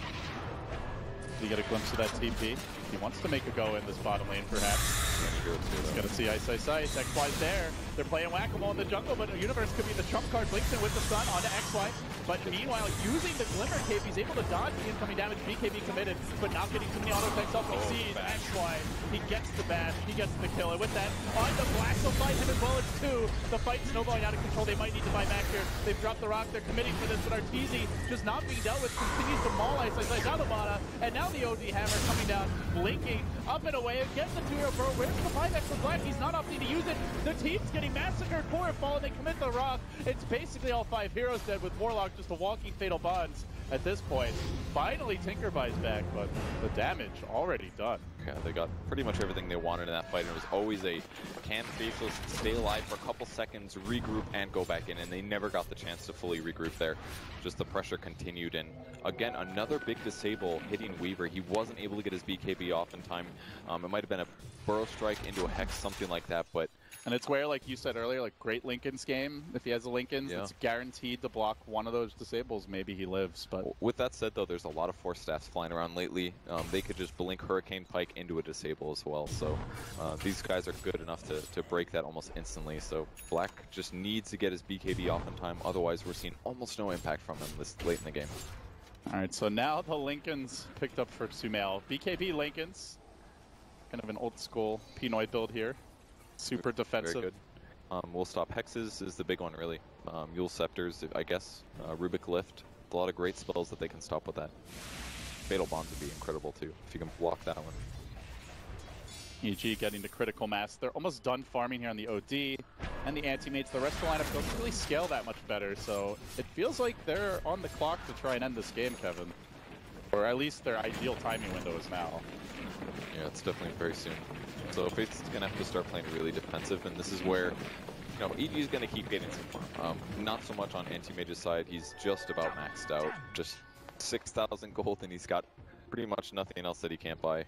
You get a glimpse of that TP. He wants to make a go in this bottom lane, perhaps. He's gonna see Ice. XY's there. They're playing whack-a-mole in the jungle, but Universe could be the trump card. Blinks in with the stun onto XY. But meanwhile, using the Glimmer Cape, he's able to dodge the incoming damage. BKB committed, but not getting too many auto attacks up. He sees XY. He gets the bash. He gets the kill. And with that, on the Black, they'll fight him as well. It's 2. The fight's snowballing out of control. They might need to buy back here. They've dropped the rock. They're committing for this, but Arteezy just not being dealt with. Continues to maul Ice out of mana. And now the OD hammer coming down, blinking up and away. Against the 2-hero bro. Where's the buyback for Black? He's not opting to use it. The team's getting massacred. Poor fall, and they commit the rock. It's basically all 5 heroes dead, with Warlock just a walking fatal bonds at this point. Finally, Tinker buys back, but the damage already done. Yeah, they got pretty much everything they wanted in that fight, and it was always a can Faceless stay alive for a couple seconds, regroup, and go back in, and they never got the chance to fully regroup there. Just the pressure continued, and again, another big disable hitting Weaver. He wasn't able to get his BKB off in time. It might have been a Burrow Strike into a Hex, something like that, but... And it's where, like you said earlier, like great Lincoln's game, if he has a Lincoln's, it's guaranteed to block one of those disables. Maybe he lives, but... With that said, though, there's a lot of force staffs flying around lately. They could just blink Hurricane Pike into a disable as well, so these guys are good enough to break that almost instantly. So Black just needs to get his BKB off in time, otherwise we're seeing almost no impact from him this late in the game. Alright, so now the Lincoln's picked up for Sumail. BKB Lincoln's, kind of an old school Pinoy build here. Super defensive. Very good. We'll stop Hexes is the big one, really. Yule Scepters, I guess. Rubik Lift. A lot of great spells that they can stop with that. Fatal Bonds would be incredible, too, if you can block that one. EG getting to critical mass. They're almost done farming here on the OD and the anti-mates. The rest of the lineup doesn't really scale that much better, so it feels like they're on the clock to try and end this game, Kevin. Or at least their ideal timing window is now. Yeah, it's definitely very soon. So Faith's going to have to start playing really defensive, and this is where, you know, EG is going to keep getting some farm. Not so much on anti-mage's side. He's just about maxed out. Just 6,000 gold, and he's got pretty much nothing else that he can't buy.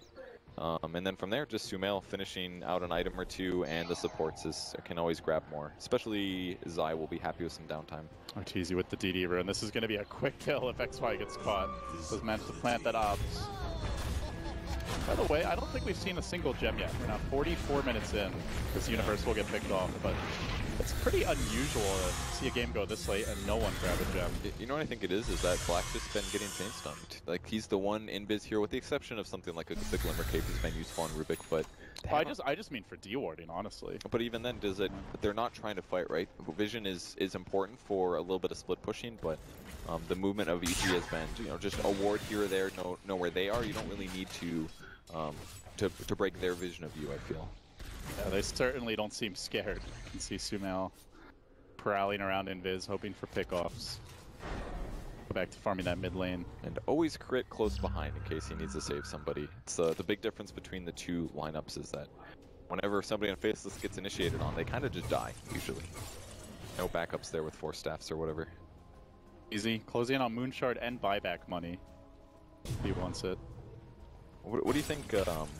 And then from there, just Sumail finishing out an item or two, and the supports can always grab more. Especially Zai will be happy with some downtime. Arteezy with the DD rune. This is going to be a quick kill if XY gets caught. Does manage to plant that ops. By the way, I don't think we've seen a single gem yet. We're now 44 minutes in. This universe will get picked off, but it's pretty unusual to see a game go this late and no one grab a gem. You know what I think it is that Black's just been getting chain stunned. Like, he's the one invis here, with the exception of something like the Glimmer Cape has been useful on Rubik, but... I just mean for dewarding, honestly. But even then, they're not trying to fight, right? Vision is important for a little bit of split pushing, but the movement of EG has been, you know, just a ward here or there, know where they are. You don't really need to break their vision of you, I feel. Yeah, they certainly don't seem scared. You can see Sumail prowling around Invis, hoping for pickoffs. Go back to farming that mid lane. And always crit close behind in case he needs to save somebody. It's the big difference between the two lineups is that whenever somebody on Faceless gets initiated on, they kind of just die, usually. No backups there with 4 staffs or whatever. Easy. Closing in on Moonshard and buyback money. He wants it. What do you think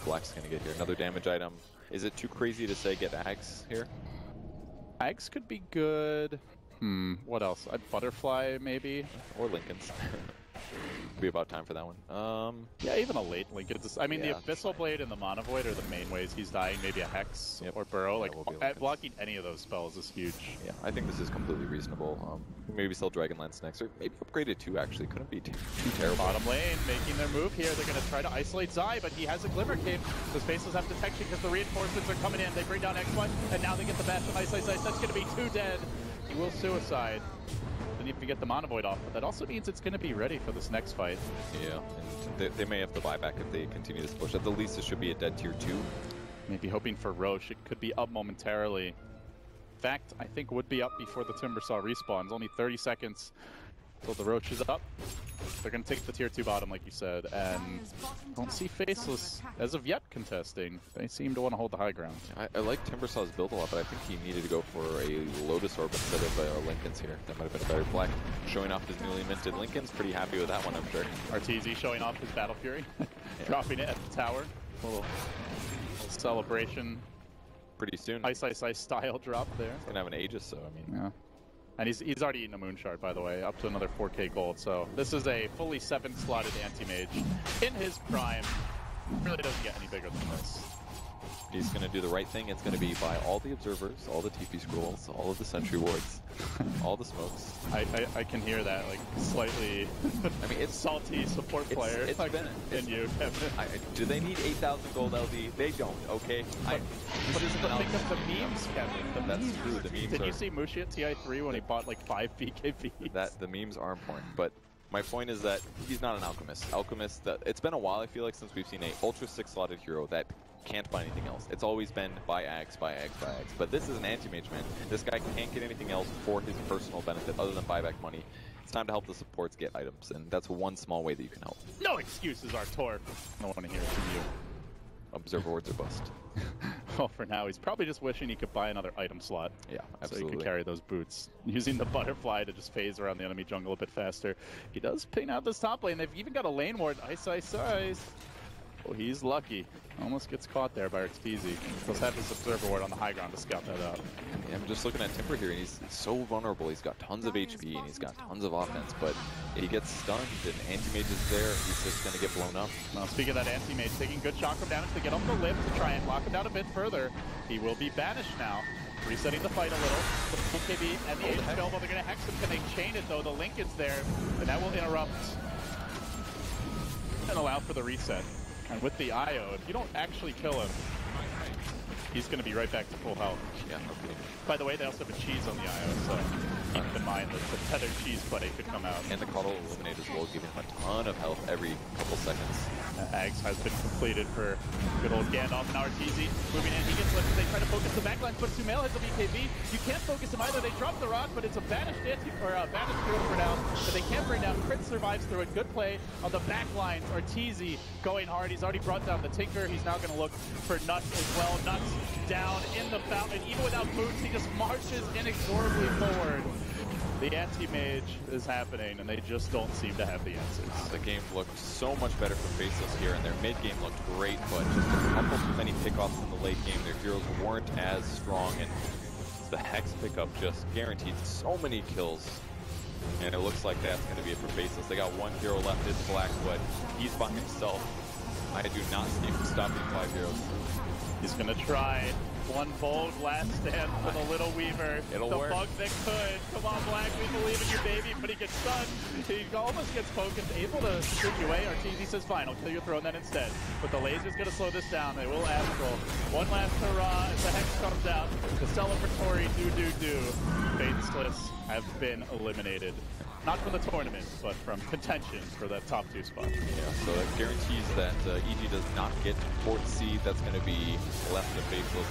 Black's going to get here? Another damage item? Is it too crazy to say get Ags here? Ags could be good. What else? Butterfly, maybe? Or Lincoln's. be about time for that one. Yeah, even a late link. I mean, Yeah, the Abyssal Blade and the Mana Void are the main ways he's dying. Maybe a Hex or Burrow. Like, will be blocking any of those spells is huge. Yeah, I think this is completely reasonable. Maybe sell Dragonlance next, or maybe upgrade it too, actually. Couldn't be too terrible. Bottom lane making their move here. They're going to try to isolate Zai, but he has a Glimmer Cape. The Faceless have detection because the reinforcements are coming in. They bring down X1, and now they get the bash on Ice. That's going to be 2 dead. He will suicide. Then you have to get the Mana Void off, but that also means it's going to be ready for this next fight. Yeah, and they may have to buy back if they continue this push. At the least, it should be a dead tier 2. Maybe hoping for Roche. It could be up momentarily. In fact, I think would be up before the Timbersaw respawns. Only 30 seconds until the Roche is up. They're going to take the tier 2 bottom, like you said, and don't see Faceless as of yet contesting. They seem to want to hold the high ground. I like Timbersaw's build a lot, but I think he needed to go for a Lotus Orb instead of Linken's here. That might have been a better play. Showing off his newly minted Linken's, pretty happy with that one, I'm sure. RTZ showing off his Battle Fury, dropping it at the tower. A little celebration. Pretty soon. Ice style drop there. He's going to have an Aegis, so I mean... Yeah. And he's already eaten a Moon Shard, by the way, up to another 4k gold. So this is a fully 7-slotted anti-mage in his prime. Really doesn't get any bigger than this. He's going to do the right thing. It's going to be buy all the observers, all the TP scrolls, all of the sentry wards, all the smokes. I can hear that, like, slightly I mean, it's salty support player. It's like, been in you, Kevin. Do they need 8,000 gold LD? They don't, okay? But think of the memes, Kevin. That's true, the memes Did are... you see Mushi at TI3 when he bought like 5 BKBs? The memes are important, but my point is that he's not an alchemist. It's been a while, I feel like, since we've seen a ultra 6-slotted hero that can't buy anything else. It's always been buy Axe, buy Axe, buy Axe. But this is an anti-mage, man. This guy can't get anything else for his personal benefit other than buyback money. It's time to help the supports get items, and that's one small way that you can help. No excuses, Artor. I don't want to hear it from you. Observer wards are bust. Well, for now, he's probably just wishing he could buy another item slot. Yeah, absolutely. So he could carry those boots. Using the butterfly to just phase around the enemy jungle a bit faster. He does ping out this top lane. They've even got a lane ward. Ice. Oh, he's lucky. Almost gets caught there by Arteezy. Does have his observer ward on the high ground to scout that out. Yeah, I'm just looking at Timber here, and he's so vulnerable. He's got tons of HP, and he's got tons of offense, but he gets stunned, and Anti-Mage is there, he's just going to get blown up. Now, speaking of that Anti-Mage, taking good chakra damage to get up the lift to try and lock him down a bit further. He will be banished now. Resetting the fight a little. The BKB and the Age spell, but they're going to hex him. Can they chain it, though? The link is there, and that will interrupt and allow for the reset. And with the IO, if you don't actually kill him, he's going to be right back to full health. Yeah, okay. By the way, they also have a cheese on the IO, so keep in mind that the tethered cheese play could come out. And the Coddle will eliminate as well, giving him a ton of health every couple seconds. Ags has been completed for good old Gandalf and Arteezy. Moving in, he gets lifted. They try to focus the backlines, but Sumail has the BKB. You can't focus him either. They drop the rock, but it's a banished banished field for now that they can't bring down. Crit survives through it. Good play on the backlines. Arteezy going hard. He's already brought down the Tinker. He's now going to look for Nuts as well. Nuts down in the fountain. Even without boots, he just marches inexorably forward. The anti-mage is happening, and they just don't seem to have the answers. The game looked so much better for Faceless here, and their mid-game looked great, but just a couple too many pickoffs in the late game. Their heroes weren't as strong, and the Hex pickup just guaranteed so many kills. And it looks like that's going to be it for Faceless. They got one hero left, it's Black, but he's by himself. I do not see him stopping 5 heroes. He's going to try one bold last stand for the Little Weaver. It'll the work. Bug that could. Come on, Black, we believe in you, baby. But he gets stunned. He almost gets focused, able to shoot you away. Arteezy says, fine, I'll kill your throne then instead. But the laser's going to slow this down. They will Astral. One last hurrah as the Hex comes out. The celebratory do. Faceless have been eliminated. Not from the tournament, but from contention for that top 2 spot. Yeah, so that guarantees that EG does not get 4th seed. That's going to be left to Faceless.